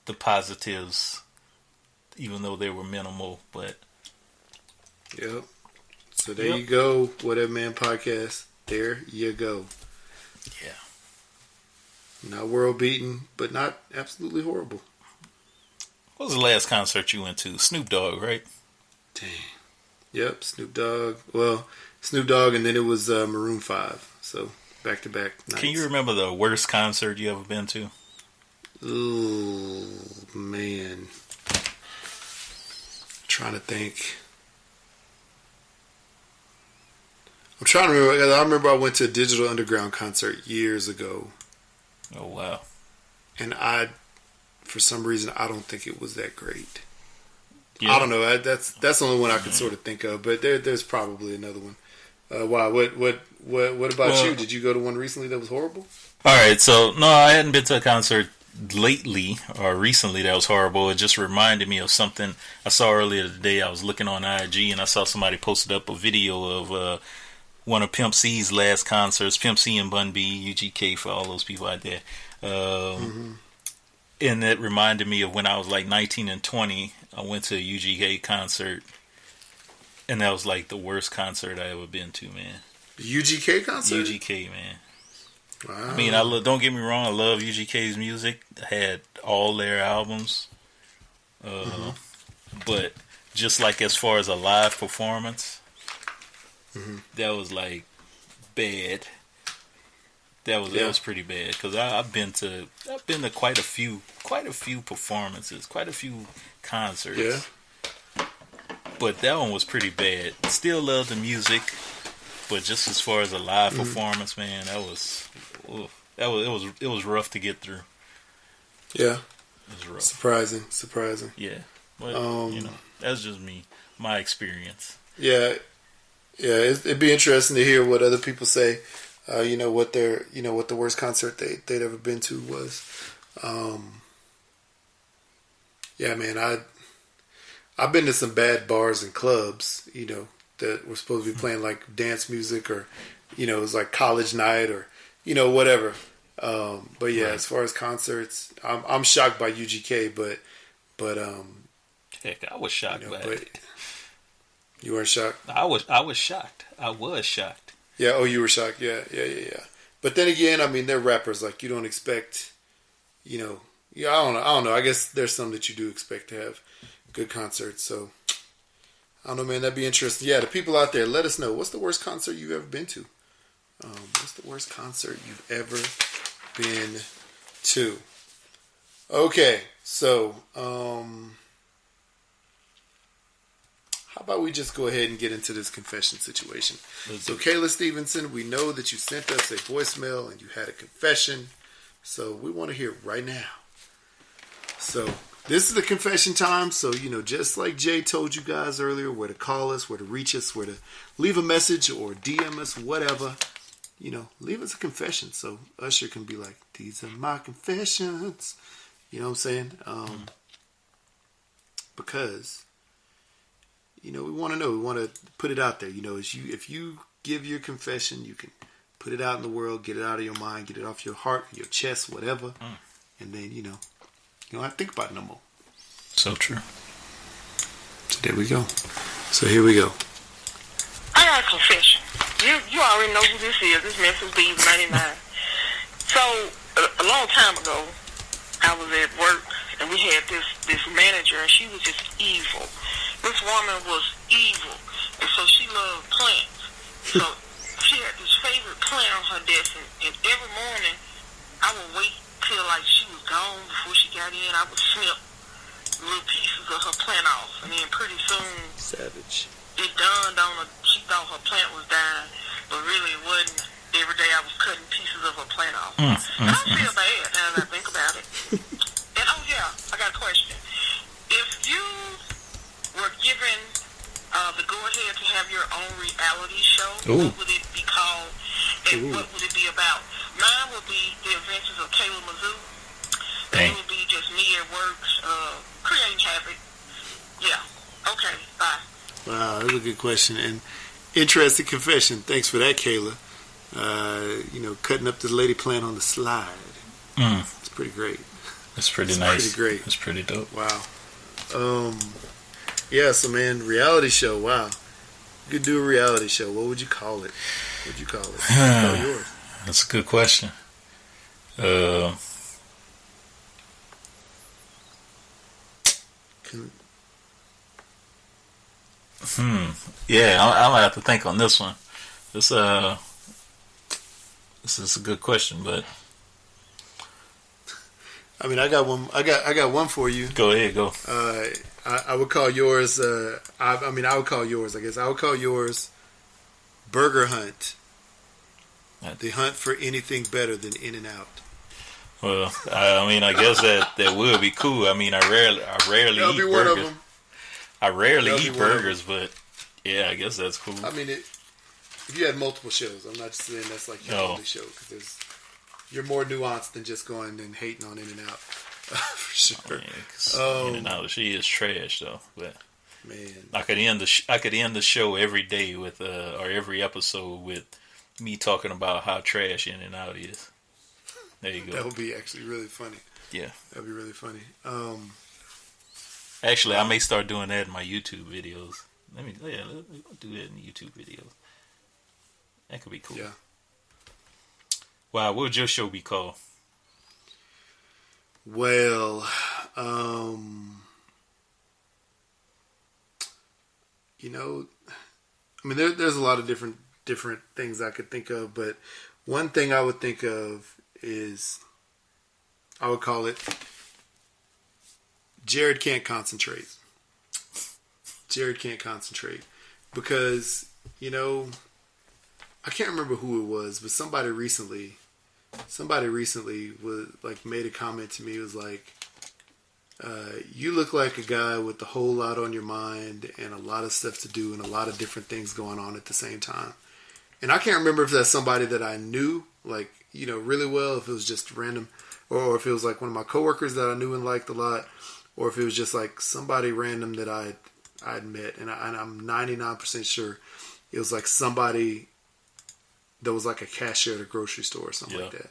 The positives, even though they were minimal, but yep. So there you go. Whatever Man Podcast. There you go. Yeah. Not world beaten, but not absolutely horrible. What was the last concert you went to? Snoop Dogg, right? Dang. Yep, Snoop Dogg. Well, Snoop Dogg, and then it was Maroon 5. So back-to-back nights. Can you remember the worst concert you ever been to? Ooh, man. I'm trying to think. I'm trying to remember. I remember I went to a Digital Underground concert years ago. Oh, wow. And for some reason, I don't think it was that great. Yeah. I don't know. That's the only one I could sort of think of. But there's probably another one. Wow. What about you? Did you go to one recently that was horrible? All right. So no, I hadn't been to a concert lately or recently that was horrible. It just reminded me of something I saw earlier today. I was looking on IG and I saw somebody posted up a video of one of Pimp C's last concerts. Pimp C and Bun B, UGK for all those people out there. And it reminded me of when I was like 19 and 20. I went to a UGK concert, and that was like the worst concert I ever been to, man. UGK concert? UGK, man. Wow. I mean, don't get me wrong, I love UGK's music. I had all their albums. But just like as far as a live performance, that was like bad. That was pretty bad because I've been to quite a few performances, quite a few concerts. Yeah. But that one was pretty bad. Still love the music, but just as far as a live performance, man, it was rough to get through. Yeah. It was rough. Surprising. Yeah. But that's just my experience. Yeah. It'd be interesting to hear what other people say. What the worst concert they'd ever been to was. Yeah, man, I've been to some bad bars and clubs, that were supposed to be playing like dance music or, it was like college night or, whatever. But yeah, as far as concerts, I'm shocked by UGK, but heck, I was shocked by it. You weren't shocked? I was shocked. I was shocked. Yeah. Oh, you were shocked. Yeah. But then again, I mean, they're rappers. Like, you don't expect, I don't know. I guess there's some that you do expect to have good concerts. So, I don't know, man. That'd be interesting. Yeah, the people out there, let us know. What's the worst concert you've ever been to? What's the worst concert you've ever been to? Okay, so, how about we just go ahead and get into this confession situation? So, Kayla Stevenson, we know that you sent us a voicemail and you had a confession. So, we want to hear it right now. So, this is the confession time. So, just like Jay told you guys earlier, where to call us, where to reach us, where to leave a message or DM us, whatever. Leave us a confession. So, Usher can be like, these are my confessions. You know what I'm saying? Because... we want to know. We want to put it out there. If you give your confession, you can put it out in the world, get it out of your mind, get it off your heart, your chest, whatever. And then, you don't have to think about it no more. So true. So there we go. So here we go. I got a confession. You already know who this is. This Memphis Bees 99. So, a long time ago, I was at work, and we had this manager, and she was just evil. This woman was evil, and so she loved plants. So she had this favorite plant on her desk, and every morning I would wait till like she was gone before she got in. I would snip little pieces of her plant off, and then pretty soon, savage. It dawned on her. She thought her plant was dying, but really it wasn't. Every day I was cutting pieces of her plant off. And I feel bad now that I think about it. And oh yeah, I got a question. If you were given the go-ahead to have your own reality show, what would it be called, and what would it be about? Mine would be The Adventures of Kayla Mizzou. And it would be just me at work, creating havoc. Yeah. Okay, bye. Wow, that's a good question. And interesting confession. Thanks for that, Kayla. Cutting up this lady plant on the slide. It's pretty great. It's pretty nice. Pretty great. It's pretty dope. Wow. Yeah, so man, reality show. Wow. You could do a reality show. What would you call it? What would you call it? Call yours. That's a good question. Yeah, I'll have to think on this one. This is a good question, but I mean, I got one. I got one for you. Go ahead, go. I would call yours. I would call yours. I guess I would call yours Burger Hunt. The hunt for anything better than In-N-Out. Well, I guess that would be cool. I rarely That'll eat be burgers. One of them. I rarely eat burgers, but yeah, I guess that's cool. I mean, if you had multiple shows, I'm not just saying that's like your only show, because you're more nuanced than just going and hating on In-N-Out. For sure. In-N-Out, she is trash though. But man, I could end the show every day with or every episode with me talking about how trash In-N-Out is. There you go. That would be actually really funny. Yeah, that'd be really funny. Actually, I may start doing that in my YouTube videos. Let's do that in the YouTube videos. That could be cool. Yeah. Wow, what would your show be called? Well, you know, I mean, there's a lot of different things I could think of, but one thing I would think of is, I would call it, Jared can't concentrate. Jared can't concentrate because, you know, I can't remember who it was, but somebody recently was like made a comment to me. It was like, you look like a guy with a whole lot on your mind and a lot of stuff to do and a lot of different things going on at the same time. And I can't remember if that's somebody that I knew, like, you know, really well, if it was just random, or if it was like one of my coworkers that I knew and liked a lot, or if it was just like somebody random that I'd met. And I'm 99% sure it was like somebody that was like a cashier at a grocery store or something like that.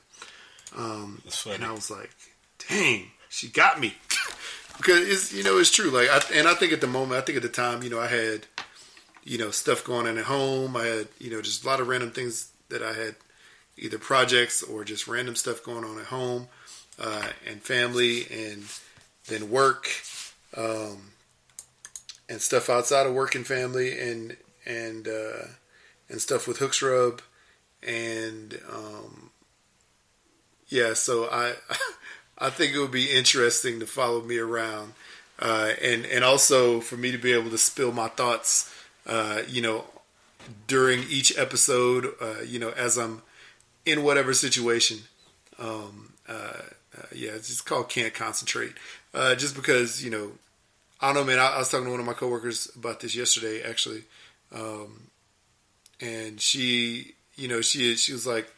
That's funny. And I was like, dang, she got me. Because it's, you know, it's true. Like, I think at the time, you know, I had, you know, stuff going on at home. I had, you know, just a lot of random things that I had, either projects or just random stuff going on at home, and family, and then work, and stuff outside of work and family, and stuff with Hooks Rub, and yeah. So I think it would be interesting to follow me around, and also for me to be able to spill my thoughts, you know, during each episode, you know, as I'm in whatever situation. Yeah, it's just called Can't Concentrate. Just because, you know, I don't know, man, I was talking to one of my coworkers about this yesterday, actually. And she, you know, she was like,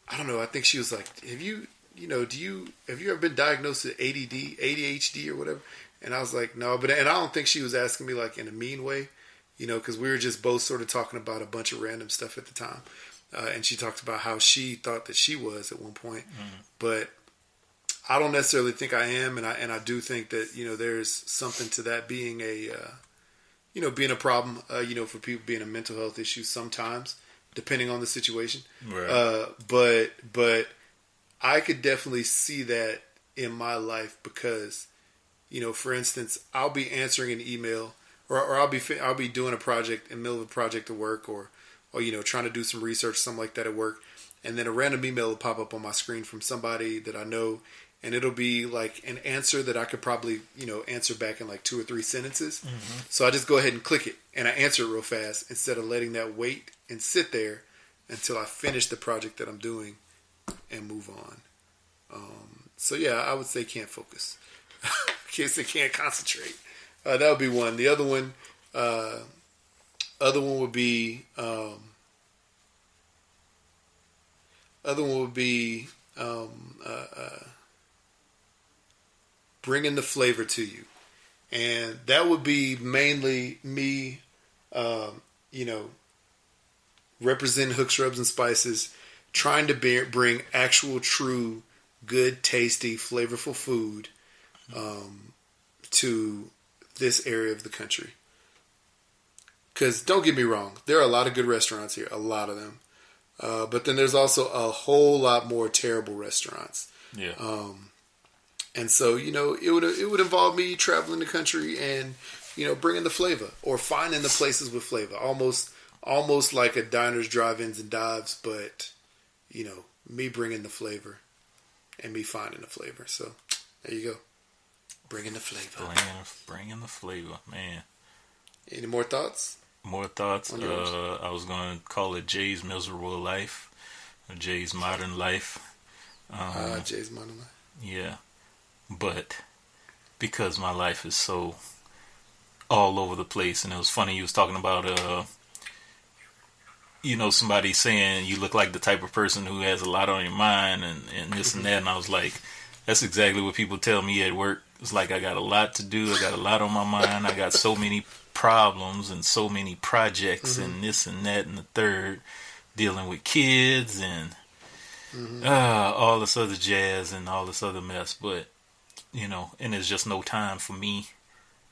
I don't know, I think she was like, have you ever been diagnosed with ADHD or whatever? And I was like, no, and I don't think she was asking me like in a mean way, you know, because we were just both sort of talking about a bunch of random stuff at the time. And she talked about how she thought that she was at one point, but I don't necessarily think I am, and I do think that, you know, there's something to that being a you know, being a problem, you know, for people, being a mental health issue sometimes, depending on the situation. Right. But I could definitely see that in my life because, you know, for instance, I'll be answering an email, or I'll be doing a project in the middle of a project at work, or you know, trying to do some research, something like that at work, and then a random email will pop up on my screen from somebody that I know, and it'll be like an answer that I could probably, you know, answer back in like 2 or 3 sentences. Mm-hmm. So I just go ahead and click it, and I answer it real fast instead of letting that wait and sit there until I finish the project that I'm doing and move on. So yeah, I would say can't focus. Can't concentrate. That would be one. The other one would be bringing the flavor to you, and that would be mainly me, you know, representing Hooks, Rubs, and Spices, trying to bring actual, true, good, tasty, flavorful food to this area of the country. Because don't get me wrong, there are a lot of good restaurants here, a lot of them. But then there's also a whole lot more terrible restaurants. Yeah. And so, you know, it would involve me traveling the country and, you know, bringing the flavor, or finding the places with flavor, almost like a diners, drive-ins, and dives, but, you know, me bringing the flavor and me finding the flavor. So there you go, bringing the flavor. Bringing the flavor, man. Any more thoughts? More thoughts. I was going to call it Jay's Miserable Life, or Jay's Modern Life. Jay's Modern Life. Yeah. But because my life is so all over the place, and it was funny, you was talking about, you know, somebody saying you look like the type of person who has a lot on your mind, and this and that, and I was like, that's exactly what people tell me at work. It's like I got a lot to do, I got a lot on my mind, I got so many problems and so many projects, and this and that and the third, dealing with kids and all this other jazz and all this other mess, but you know, and there's just no time for me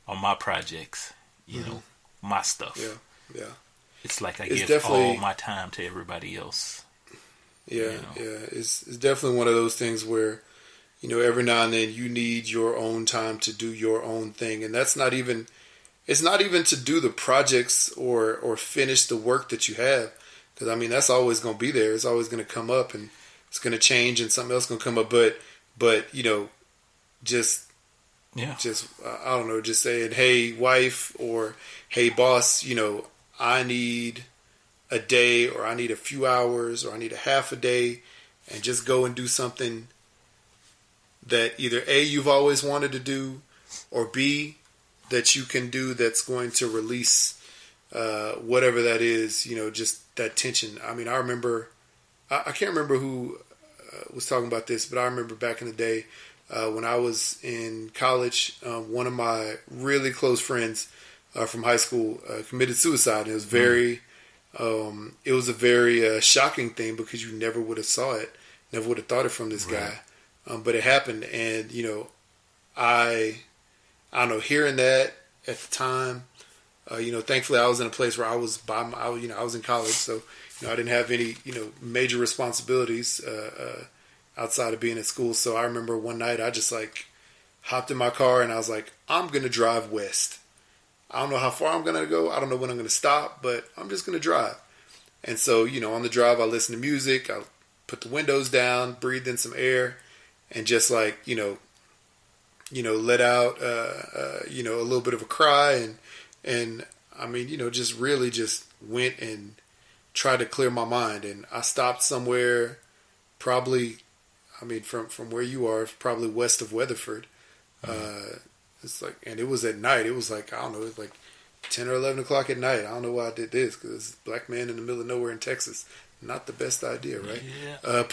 on my projects, you know, my stuff. Yeah. It's like I give all my time to everybody else. Yeah, you know? Yeah. It's definitely one of those things where, you know, every now and then you need your own time to do your own thing, and that's not even it's not even to do the projects or finish the work that you have, because I mean that's always going to be there. It's always going to come up, and it's going to change, and something else going to come up. But you know, just I don't know, just saying, hey wife, or hey boss, you know, I need a day, or I need a few hours, or I need a half a day, and just go and do something that either A, you've always wanted to do, or B, that you can do that's going to release whatever that is, you know, just that tension. I mean, I remember, I can't remember who was talking about this, but I remember back in the day when I was in college, one of my really close friends from high school committed suicide. And it was very, it was a very shocking thing, because you never would have saw it, never would have thought it from this guy. But it happened, and you know, I don't know, hearing that at the time, you know, thankfully I was in a place where I was I was in college, so you know, I didn't have any, you know, major responsibilities outside of being at school. So I remember one night I just like hopped in my car and I was like, I'm gonna drive west. I don't know how far I'm gonna go. I don't know when I'm gonna stop, but I'm just gonna drive. And so, you know, on the drive I listened to music. I put the windows down, breathed in some air, and just like, you know, let out, you know, a little bit of a cry, and I mean, you know, just really just went and tried to clear my mind. And I stopped somewhere, probably, I mean, from where you are, probably west of Weatherford. It's like, and it was at night. It was like, I don't know, it was like 10 or 11 o'clock at night. I don't know why I did this, because it's a black man in the middle of nowhere in Texas. Not the best idea, right? Yeah.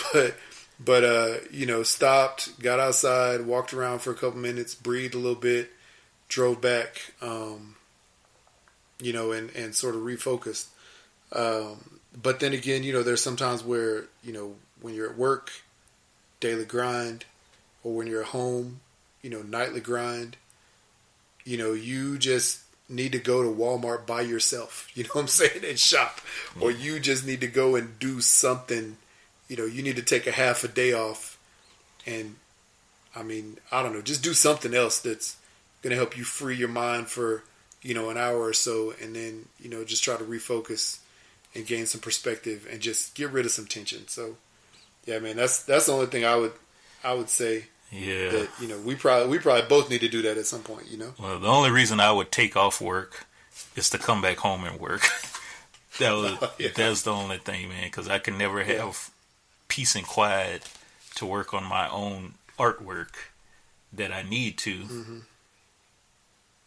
But you know, stopped, got outside, walked around for a couple minutes, breathed a little bit, drove back, you know, and sort of refocused. But then again, you know, there's sometimes where, you know, when you're at work, daily grind, or when you're at home, you know, nightly grind, you know, you just need to go to Walmart by yourself, you know what I'm saying, and shop. Or you just need to go and do something. You know, you need to take a half a day off, and I mean, I don't know, just do something else that's going to help you free your mind for, you know, an hour or so, and then, you know, just try to refocus and gain some perspective and just get rid of some tension. So, yeah, man, that's the only thing I would say. Yeah. That, you know, we probably both need to do that at some point, you know. Well, the only reason I would take off work is to come back home and work. That's the only thing, man, because I can never have peace and quiet to work on my own artwork that I need to. Mm-hmm.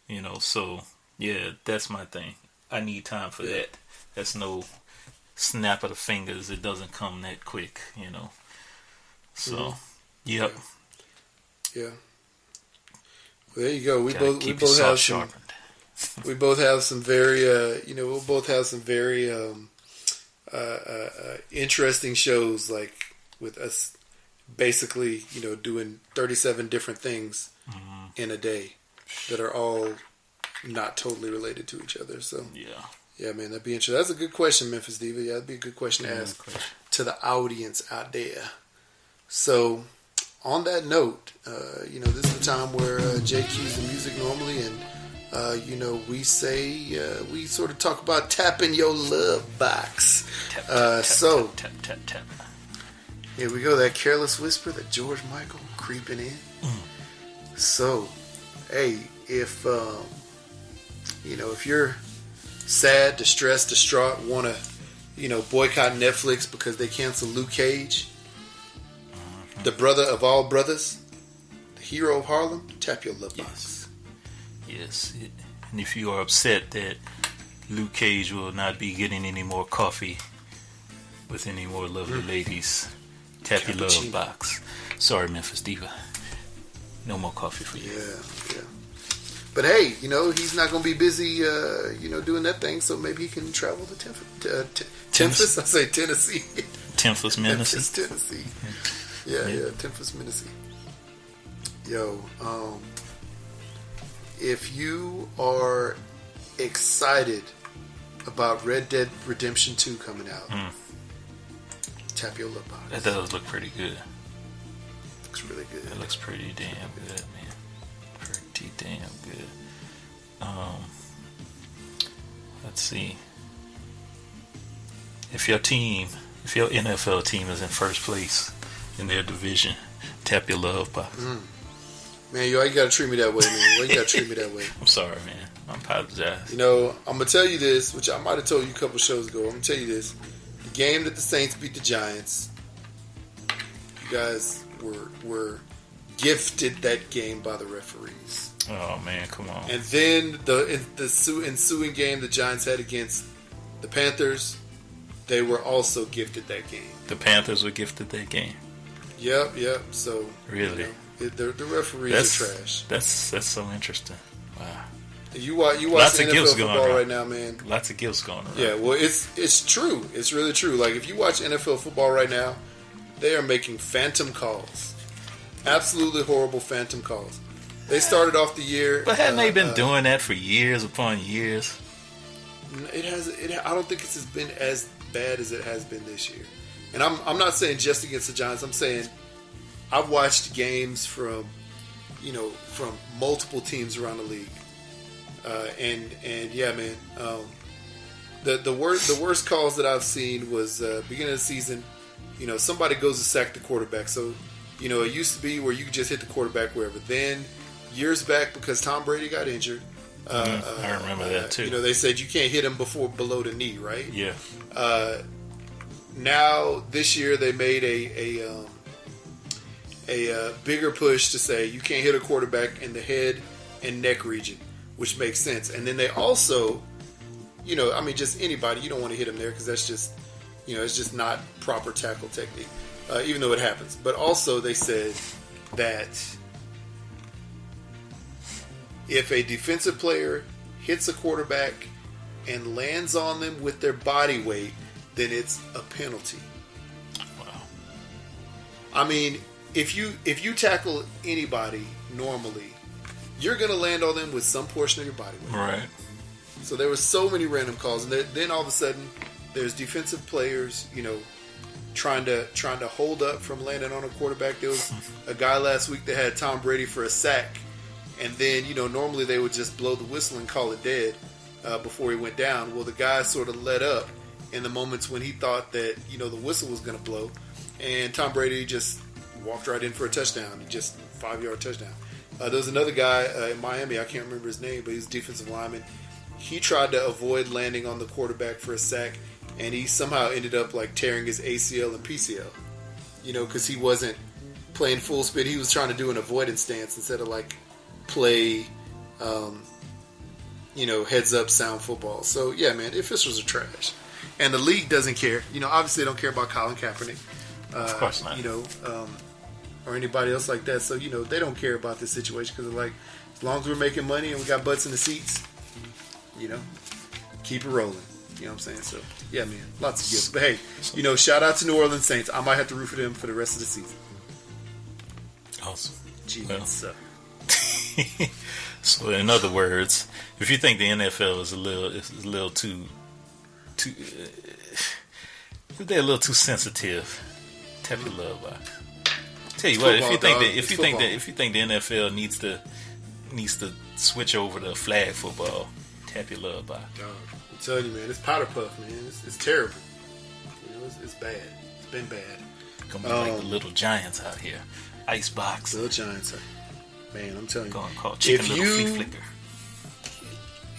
You know, so yeah, that's my thing. I need time for that. That's no snap of the fingers. It doesn't come that quick, you know. So, yep. Yeah. Well, there you go. We both have some. We both have some very, you know, we'll both have some very interesting shows, like with us basically, you know, doing 37 different things in a day that are all not totally related to each other. So yeah, man, that'd be interesting. That's a good question, Memphis Diva. Yeah, that'd be a good question to ask to the audience out there. So, on that note, you know, this is the time where Jay cues the music normally, and you know, we say we sort of talk about tapping your love box. Tap. Here we go. That careless whisper, that George Michael creeping in. So, hey, if you know, if you're sad, distressed, distraught, want to, you know, boycott Netflix because they canceled Luke Cage, the brother of all brothers, the hero of Harlem, tap your love box. Yes. And if you are upset that Luke Cage will not be getting any more coffee with any more lovely ladies, tap your love box. Sorry, Memphis Diva. No more coffee for you. Yeah. But hey, you know, he's not going to be busy, you know, doing that thing, so maybe he can travel to Memphis. I say Tennessee. Memphis, Tennessee. Yeah, Memphis, Tennessee. Yo, if you are excited about Red Dead Redemption 2 coming out, tap your lip box. That does look pretty good. Looks really good. It looks pretty damn good, man. Pretty damn good. Let's see. If your NFL team is in first place in their division, tap your love box. Man, why you gotta treat me that way, man? Why you gotta treat me that way? I'm sorry, man. I apologize. You know, I'm gonna tell you this, which I might have told you a couple shows ago. I'm gonna tell you this: the game that the Saints beat the Giants, you guys were gifted that game by the referees. Oh man, come on. And then the ensuing game the Giants had against the Panthers, they were also gifted that game. The Panthers were gifted that game. Yep. So really, the referees are trash. That's so interesting. Wow. You watch Lots of NFL gifts football going right now, man. Lots of gifts going around. Yeah, well, it's true. It's really true. Like if you watch NFL football right now, they are making phantom calls. Absolutely horrible phantom calls. They started off the year, but hadn't they been doing that for years upon years? It has. I don't think it's been as bad as it has been this year. And I'm not saying just against the Giants. I'm saying I've watched games from multiple teams around the league, and yeah, man. The worst calls that I've seen was beginning of the season. Somebody goes to sack the quarterback. So it used to be where you could just hit the quarterback wherever. Then years back, because Tom Brady got injured. I remember that too. They said you can't hit him below the knee, right? Yeah. Now this year they made a bigger push to say you can't hit a quarterback in the head and neck region, which makes sense. And then they also, just anybody, you don't want to hit him there because that's just, it's just not proper tackle technique, even though it happens. But also they said that if a defensive player hits a quarterback and lands on them with their body weight, then it's a penalty. Wow. I mean, if you tackle anybody normally, you're going to land on them with some portion of your body weight. Right. So there were so many random calls, and then all of a sudden, there's defensive players, trying to hold up from landing on a quarterback. There was a guy last week that had Tom Brady for a sack, and then normally they would just blow the whistle and call it dead before he went down. Well, the guy sort of let up in the moments when he thought that the whistle was going to blow, and Tom Brady just walked right in for a touchdown, just 5-yard touchdown. There was another guy in Miami, I can't remember his name, but he was a defensive lineman. He tried to avoid landing on the quarterback for a sack, and he somehow ended up tearing his ACL and PCL, because he wasn't playing full speed. He was trying to do an avoidance stance instead of play, heads up sound football. So yeah, man, the officials are trash, and the league doesn't care. Obviously they don't care about Colin Kaepernick, of course not. Or anybody else like that. So they don't care about this situation because they're as long as we're making money and we got butts in the seats, keep it rolling. You know what I'm saying? So yeah, man, lots of gifts. But hey, shout out to New Orleans Saints. I might have to root for them for the rest of the season. Awesome. Gee, well. So in other words, if you think the NFL is a little too, if they're a little too sensitive, tap your love box. Tell you what, if you think the NFL needs to switch over to flag football, tap your love box. Dog, I'm telling you, man, it's powder puff, man. It's terrible. It's bad. It's been bad. Gonna be like the little giants out here, ice box. Little giants, man. I'm telling you. Going to call chicken little flea flicker.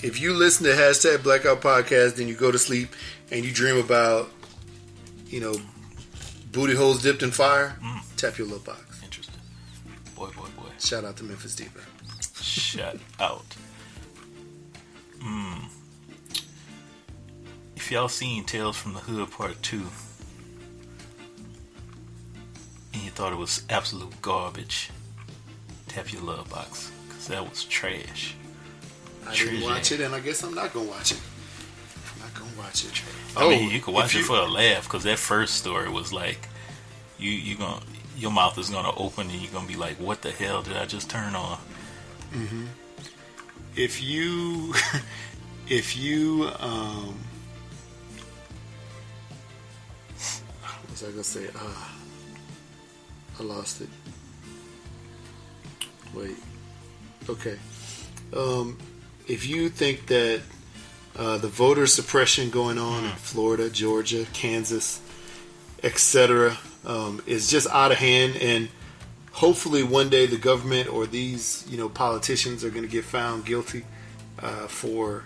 If you listen to hashtag Blackout Podcast, then you go to sleep and you dream about, booty holes dipped in fire. Tap your little box. Interesting. Boy. Shout out to Memphis Depot. Shout out. If y'all seen Tales from the Hood Part 2 and you thought it was absolute garbage, tap your love box, because that was trash. I didn't watch it, and I guess I'm not going to watch it. I mean, you could watch it for a laugh, because that first story was your mouth is gonna open and you're gonna be like, what the hell did I just turn on? Mm-hmm. If you what was I gonna say? I lost it. Wait. Okay. If you think that the voter suppression going on in Florida, Georgia, Kansas, etc., is just out of hand. And hopefully one day the government or these, politicians are going to get found guilty for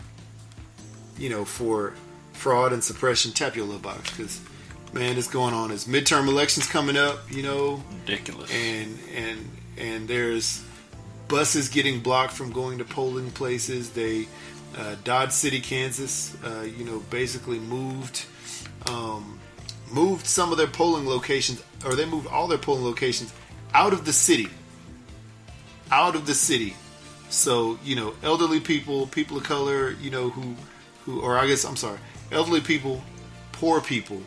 fraud and suppression. Tap your little box, because man, it's going on. There's midterm elections coming up, ridiculous, and there's buses getting blocked from going to polling places. They Dodge City, Kansas, basically moved some of their polling locations, or they moved all their polling locations out of the city. So, elderly people of color, elderly people, poor people,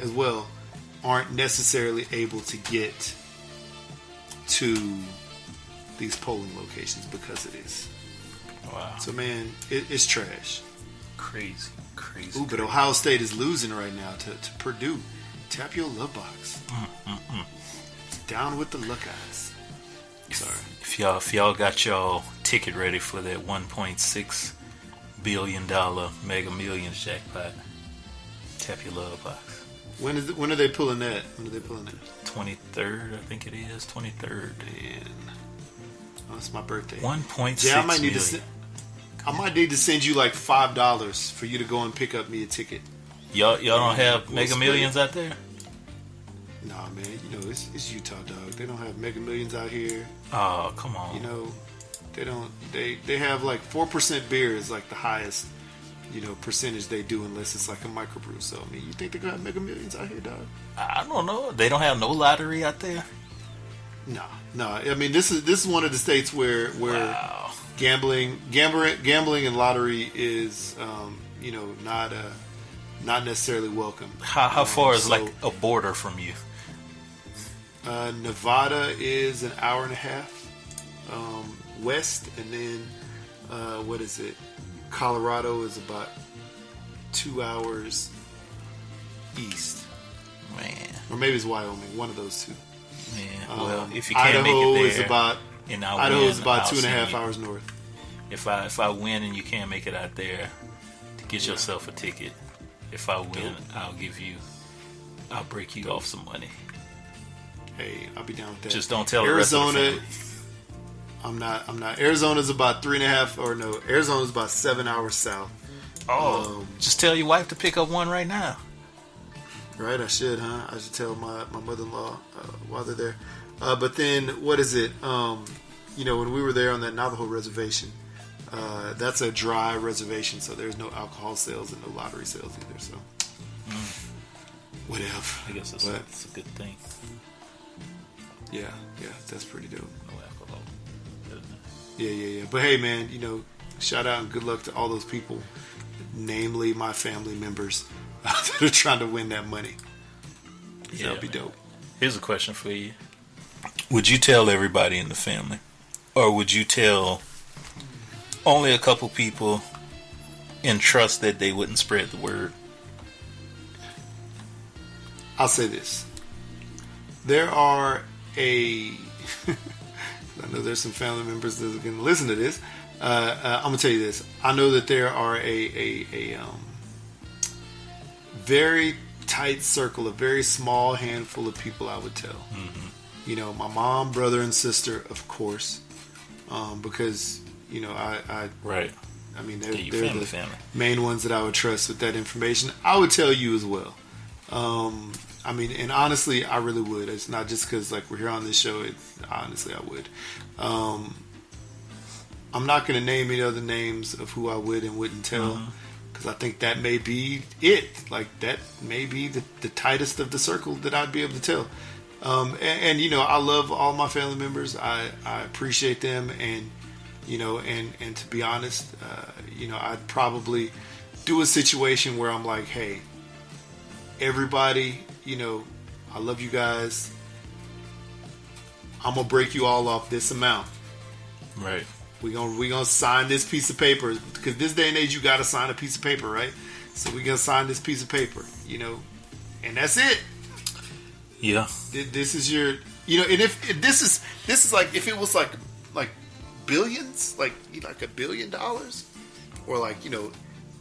as well, aren't necessarily able to get to these polling locations because of this. Wow. So, man, it's trash. Crazy. Ooh, but Ohio State is losing right now to Purdue. Tap your love box. Down with the Lookouts. Sorry. If y'all got y'all ticket ready for that $1.6 billion Mega Millions jackpot, tap your love box. When are they pulling that? 23rd, I think it is. 23rd. Oh, it's my birthday. 1.6 yeah, I might need to send you like $5 for you to go and pick up me a ticket. Y'all don't have Mega Millions out there? Nah, man. It's Utah, dog. They don't have Mega Millions out here. Oh, come on. They don't. They have like 4% beer is like the highest, percentage they do, unless it's like a microbrew. So I mean, you think they're gonna have Mega Millions out here, dog? I don't know. They don't have no lottery out there. No. I mean, this is one of the states where wow. gambling and lottery is not necessarily welcome. How far is like a border from you? Nevada is an hour and a half west, and then what is it? Colorado is about 2 hours east. Man, or maybe it's Wyoming. One of those two. Man, well, if you can't Idaho make it there, Idaho is about 2.5 hours north. If I win and you can't make it out there, to get yourself a ticket. If I win, I'll break you off some money. Hey, I'll be down with that. Just don't tell Arizona. The rest of the I'm not. Arizona's about 3.5, or no, Arizona's about 7 hours south. Oh, just tell your wife to pick up one right now. Right, I should, huh? I should tell my mother-in-law while they're there. But then, what is it? When we were there on that Navajo reservation, that's a dry reservation, so there's no alcohol sales and no lottery sales either. So, whatever. I guess that's a good thing. Yeah, that's pretty dope. No alcohol. Yeah. But hey, man, shout out and good luck to all those people, namely my family members, that are trying to win that money. Yeah, that'd be dope. Here's a question for you. Would you tell everybody in the family? Or would you tell only a couple people and trust that they wouldn't spread the word? I'll say this. There are I know there's some family members that are going to listen to this. I'm going to tell you this. I know that there are a very tight circle, a very small handful of people I would tell. Mm-hmm. My mom, brother, and sister, of course, because right. I mean, they're the main ones that I would trust with that information. I would tell you as well. I mean, and honestly, I really would. It's not just because we're here on this show. Honestly, I would. I'm not going to name any other names of who I would and wouldn't tell. Mm-hmm. Because I think that may be it. That may be the tightest of the circle that I'd be able to tell. And I love all my family members. I appreciate them. And, and to be honest, I'd probably do a situation where I'm like, hey, everybody, I love you guys. I'm going to break you all off this amount. Right. We gonna sign this piece of paper, because this day and age you gotta sign a piece of paper, right? So we gonna sign this piece of paper, and that's it. Yeah. This is your, and if this is like, if it was like billions, like $1 billion, or like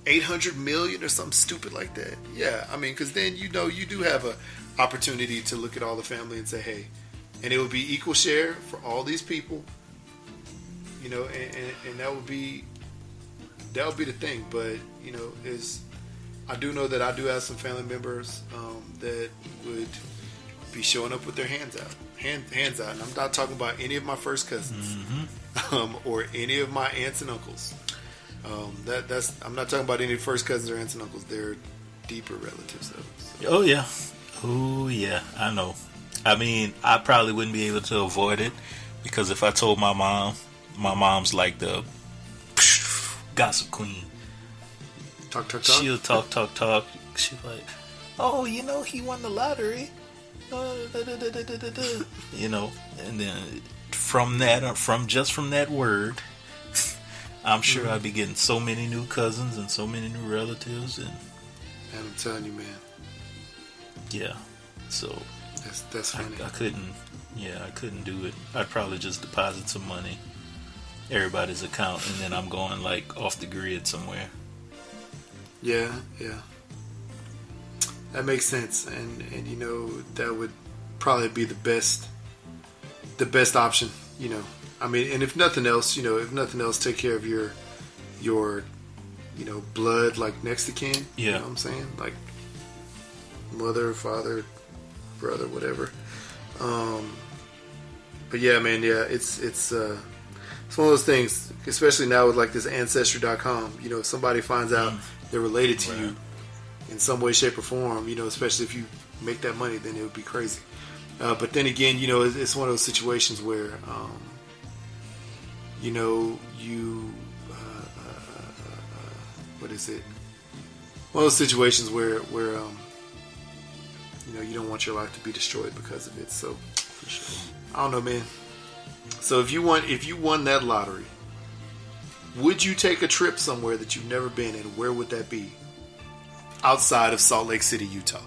800 million or something stupid like that. Yeah, I mean, because then you do have a opportunity to look at all the family and say, hey, and it would be equal share for all these people, and that would be the thing. But I do know that I do have some family members that would be showing up with their hands out, and I'm not talking about any of my first cousins, or any of my aunts and uncles. I'm not talking about any first cousins or aunts and uncles. They're deeper relatives, though. So. Oh yeah, I know. I mean, I probably wouldn't be able to avoid it, because if I told my mom's like the gossip queen. Talk. She'll talk. She's like, oh, he won the lottery. And then from that word, I'm sure I'd be getting so many new cousins and so many new relatives, and I'm telling you, man. Yeah, so that's funny. I couldn't do it. I'd probably just deposit some money, everybody's account, and then I'm going like off the grid somewhere. Yeah, that makes sense, and that would probably be the best option. I mean, and if nothing else, take care of your blood, like next to kin. Yeah. You know what I'm saying? Like mother, father, brother, whatever. But yeah, man, it's one of those things, especially now with like this Ancestry.com. If somebody finds out they're related to you in some way, shape, or form, especially if you make that money, then it would be crazy. But then again, it's one of those situations where, what is it? One of those situations where you don't want your life to be destroyed because of it. So, for sure. I don't know, man. So if you won that lottery, would you take a trip somewhere that you've never been, and where would that be? Outside of Salt Lake City, Utah.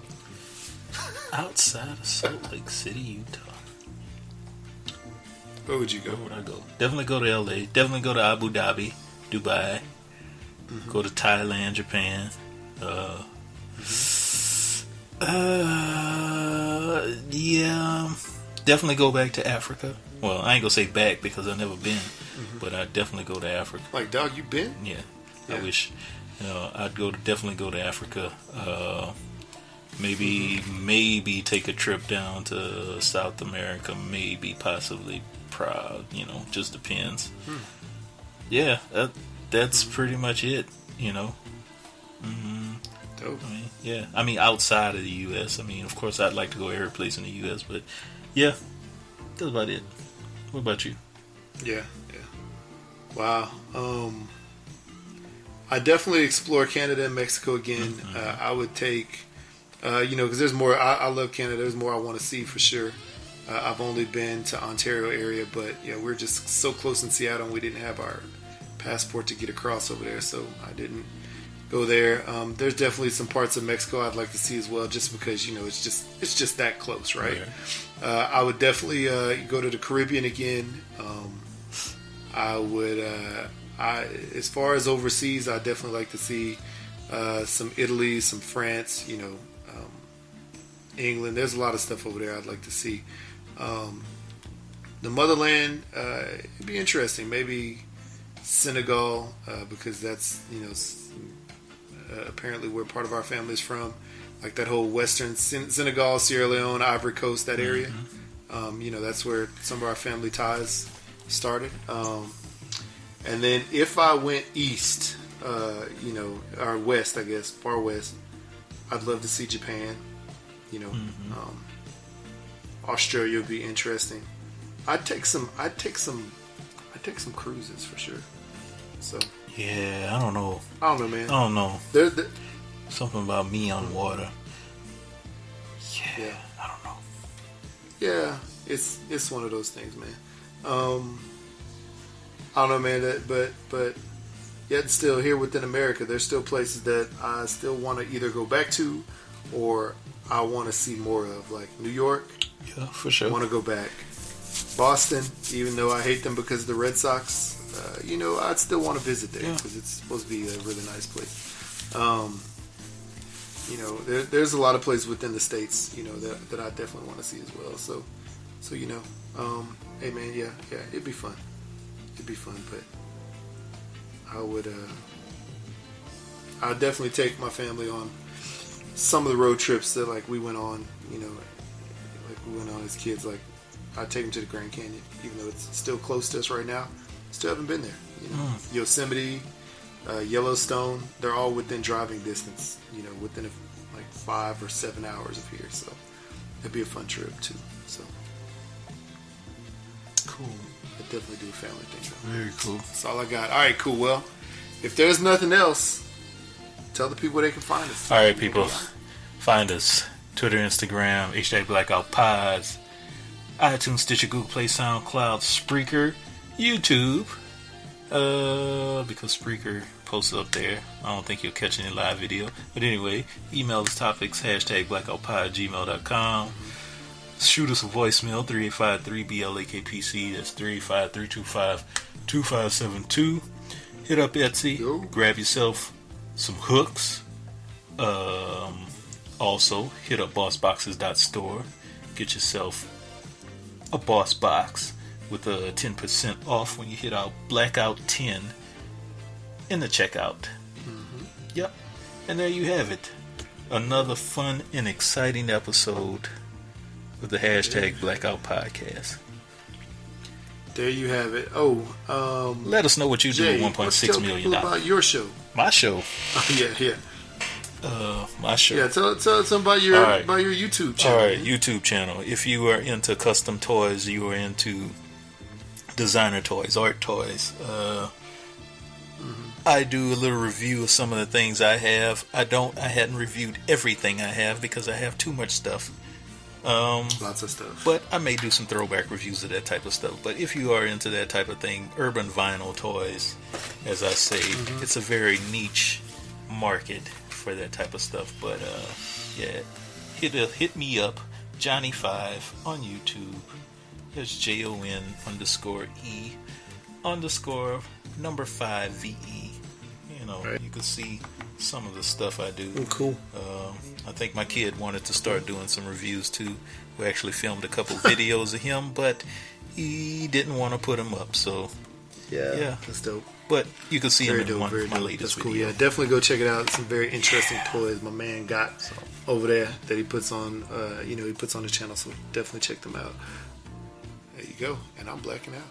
Outside of Salt Lake City, Utah. Where would you go? Where would I go? Definitely go to LA. Definitely go to Abu Dhabi, Dubai. Mm-hmm. Go to Thailand, Japan. Yeah. Definitely go back to Africa. Well, I ain't gonna say back because I've never been, but I'd definitely go to Africa. Like, dog, you been? Yeah. I wish. I'd definitely go to Africa. Maybe take a trip down to South America. Maybe, possibly, just depends. Yeah, that's pretty much it. Dope. I mean, outside of the U.S. I mean, of course, I'd like to go every place in the U.S., but yeah, that's about it. What about you? Yeah. Wow. I definitely explore Canada and Mexico again. I would take, because there's more. I love Canada. There's more I want to see for sure. I've only been to Ontario area, but we're just so close in Seattle, and we didn't have our passport to get across over there, so I didn't go there. There's definitely some parts of Mexico I'd like to see as well, just because it's just that close, right? I would definitely go to the Caribbean again. I would, as far as overseas, I definitely like to see some Italy, some France, England. There's a lot of stuff over there I'd like to see. The motherland, it'd be interesting. Maybe Senegal, because that's apparently where part of our family is from. Like that whole western Senegal, Sierra Leone, Ivory Coast, that area. That's where some of our family ties started. And then if I went east, or west, I guess, far west, I'd love to see Japan. Australia would be interesting. I'd take some cruises for sure. So yeah, I don't know, man. I don't know. Something about me on water. Yeah, I don't know. Yeah, it's one of those things, man. I don't know, man. But yet still here within America, there's still places that I still want to either go back to, or I want to see more of, like New York. Yeah, for sure. I want to go back. Boston, even though I hate them because of the Red Sox, I'd still want to visit there because it's supposed to be a really nice place. There's a lot of places within the states, that I definitely want to see as well. So hey man, yeah, it'd be fun. But I'd definitely take my family on some of the road trips that like we went on, as kids. Like I'd take them to the Grand Canyon, even though it's still close to us right now. Still haven't been there. Yosemite, Yellowstone, they're all within driving distance. Within like 5 or 7 hours of here. So it'd be a fun trip too. So cool. I'd definitely do a family thing. Very cool. That's all I got. All right, cool. Well, if there's nothing else, tell the people where they can find us. All right, people. Find us. Twitter, Instagram, #BlackoutPods, iTunes, Stitcher, Google Play, SoundCloud, Spreaker, YouTube. Because Spreaker posts up there, I don't think you'll catch any live video. But anyway, email us topics, #blackoutpod@gmail.com. Shoot us a voicemail, 3853-BLAKPC. That's 385-325-2572. Hit up Etsy. Grab yourself some hooks. Also, hit up bossboxes.store. Get yourself a boss box with a 10% off when you hit out Blackout 10 in the checkout. Yep. And there you have it. Another fun and exciting episode with the #Blackout Podcast. There you have it. Let us know what you do Jay, with $1.6 million. About your show. My show. Yeah. My show. Yeah, tell them about your YouTube channel. All right, YouTube channel. If you are into custom toys, you are into designer toys, art toys. I do a little review of some of the things I have. I hadn't reviewed everything I have because I have too much stuff. Lots of stuff. But I may do some throwback reviews of that type of stuff. But if you are into that type of thing, urban vinyl toys, as I say, it's a very niche market for that type of stuff. But hit me up, Johnny5 on YouTube. There's JON_E_5VE. You can see some of the stuff I do. Oh, cool. I think my kid wanted to start doing some reviews too. We actually filmed a couple videos of him, but he didn't want to put them up. So yeah, that's dope. But you can see very him in dope, my latest that's cool. video. Yeah, definitely go check it out. Some very interesting toys my man got over there that he puts on. He puts on the channel. So definitely check them out. There you go. And I'm blacking out.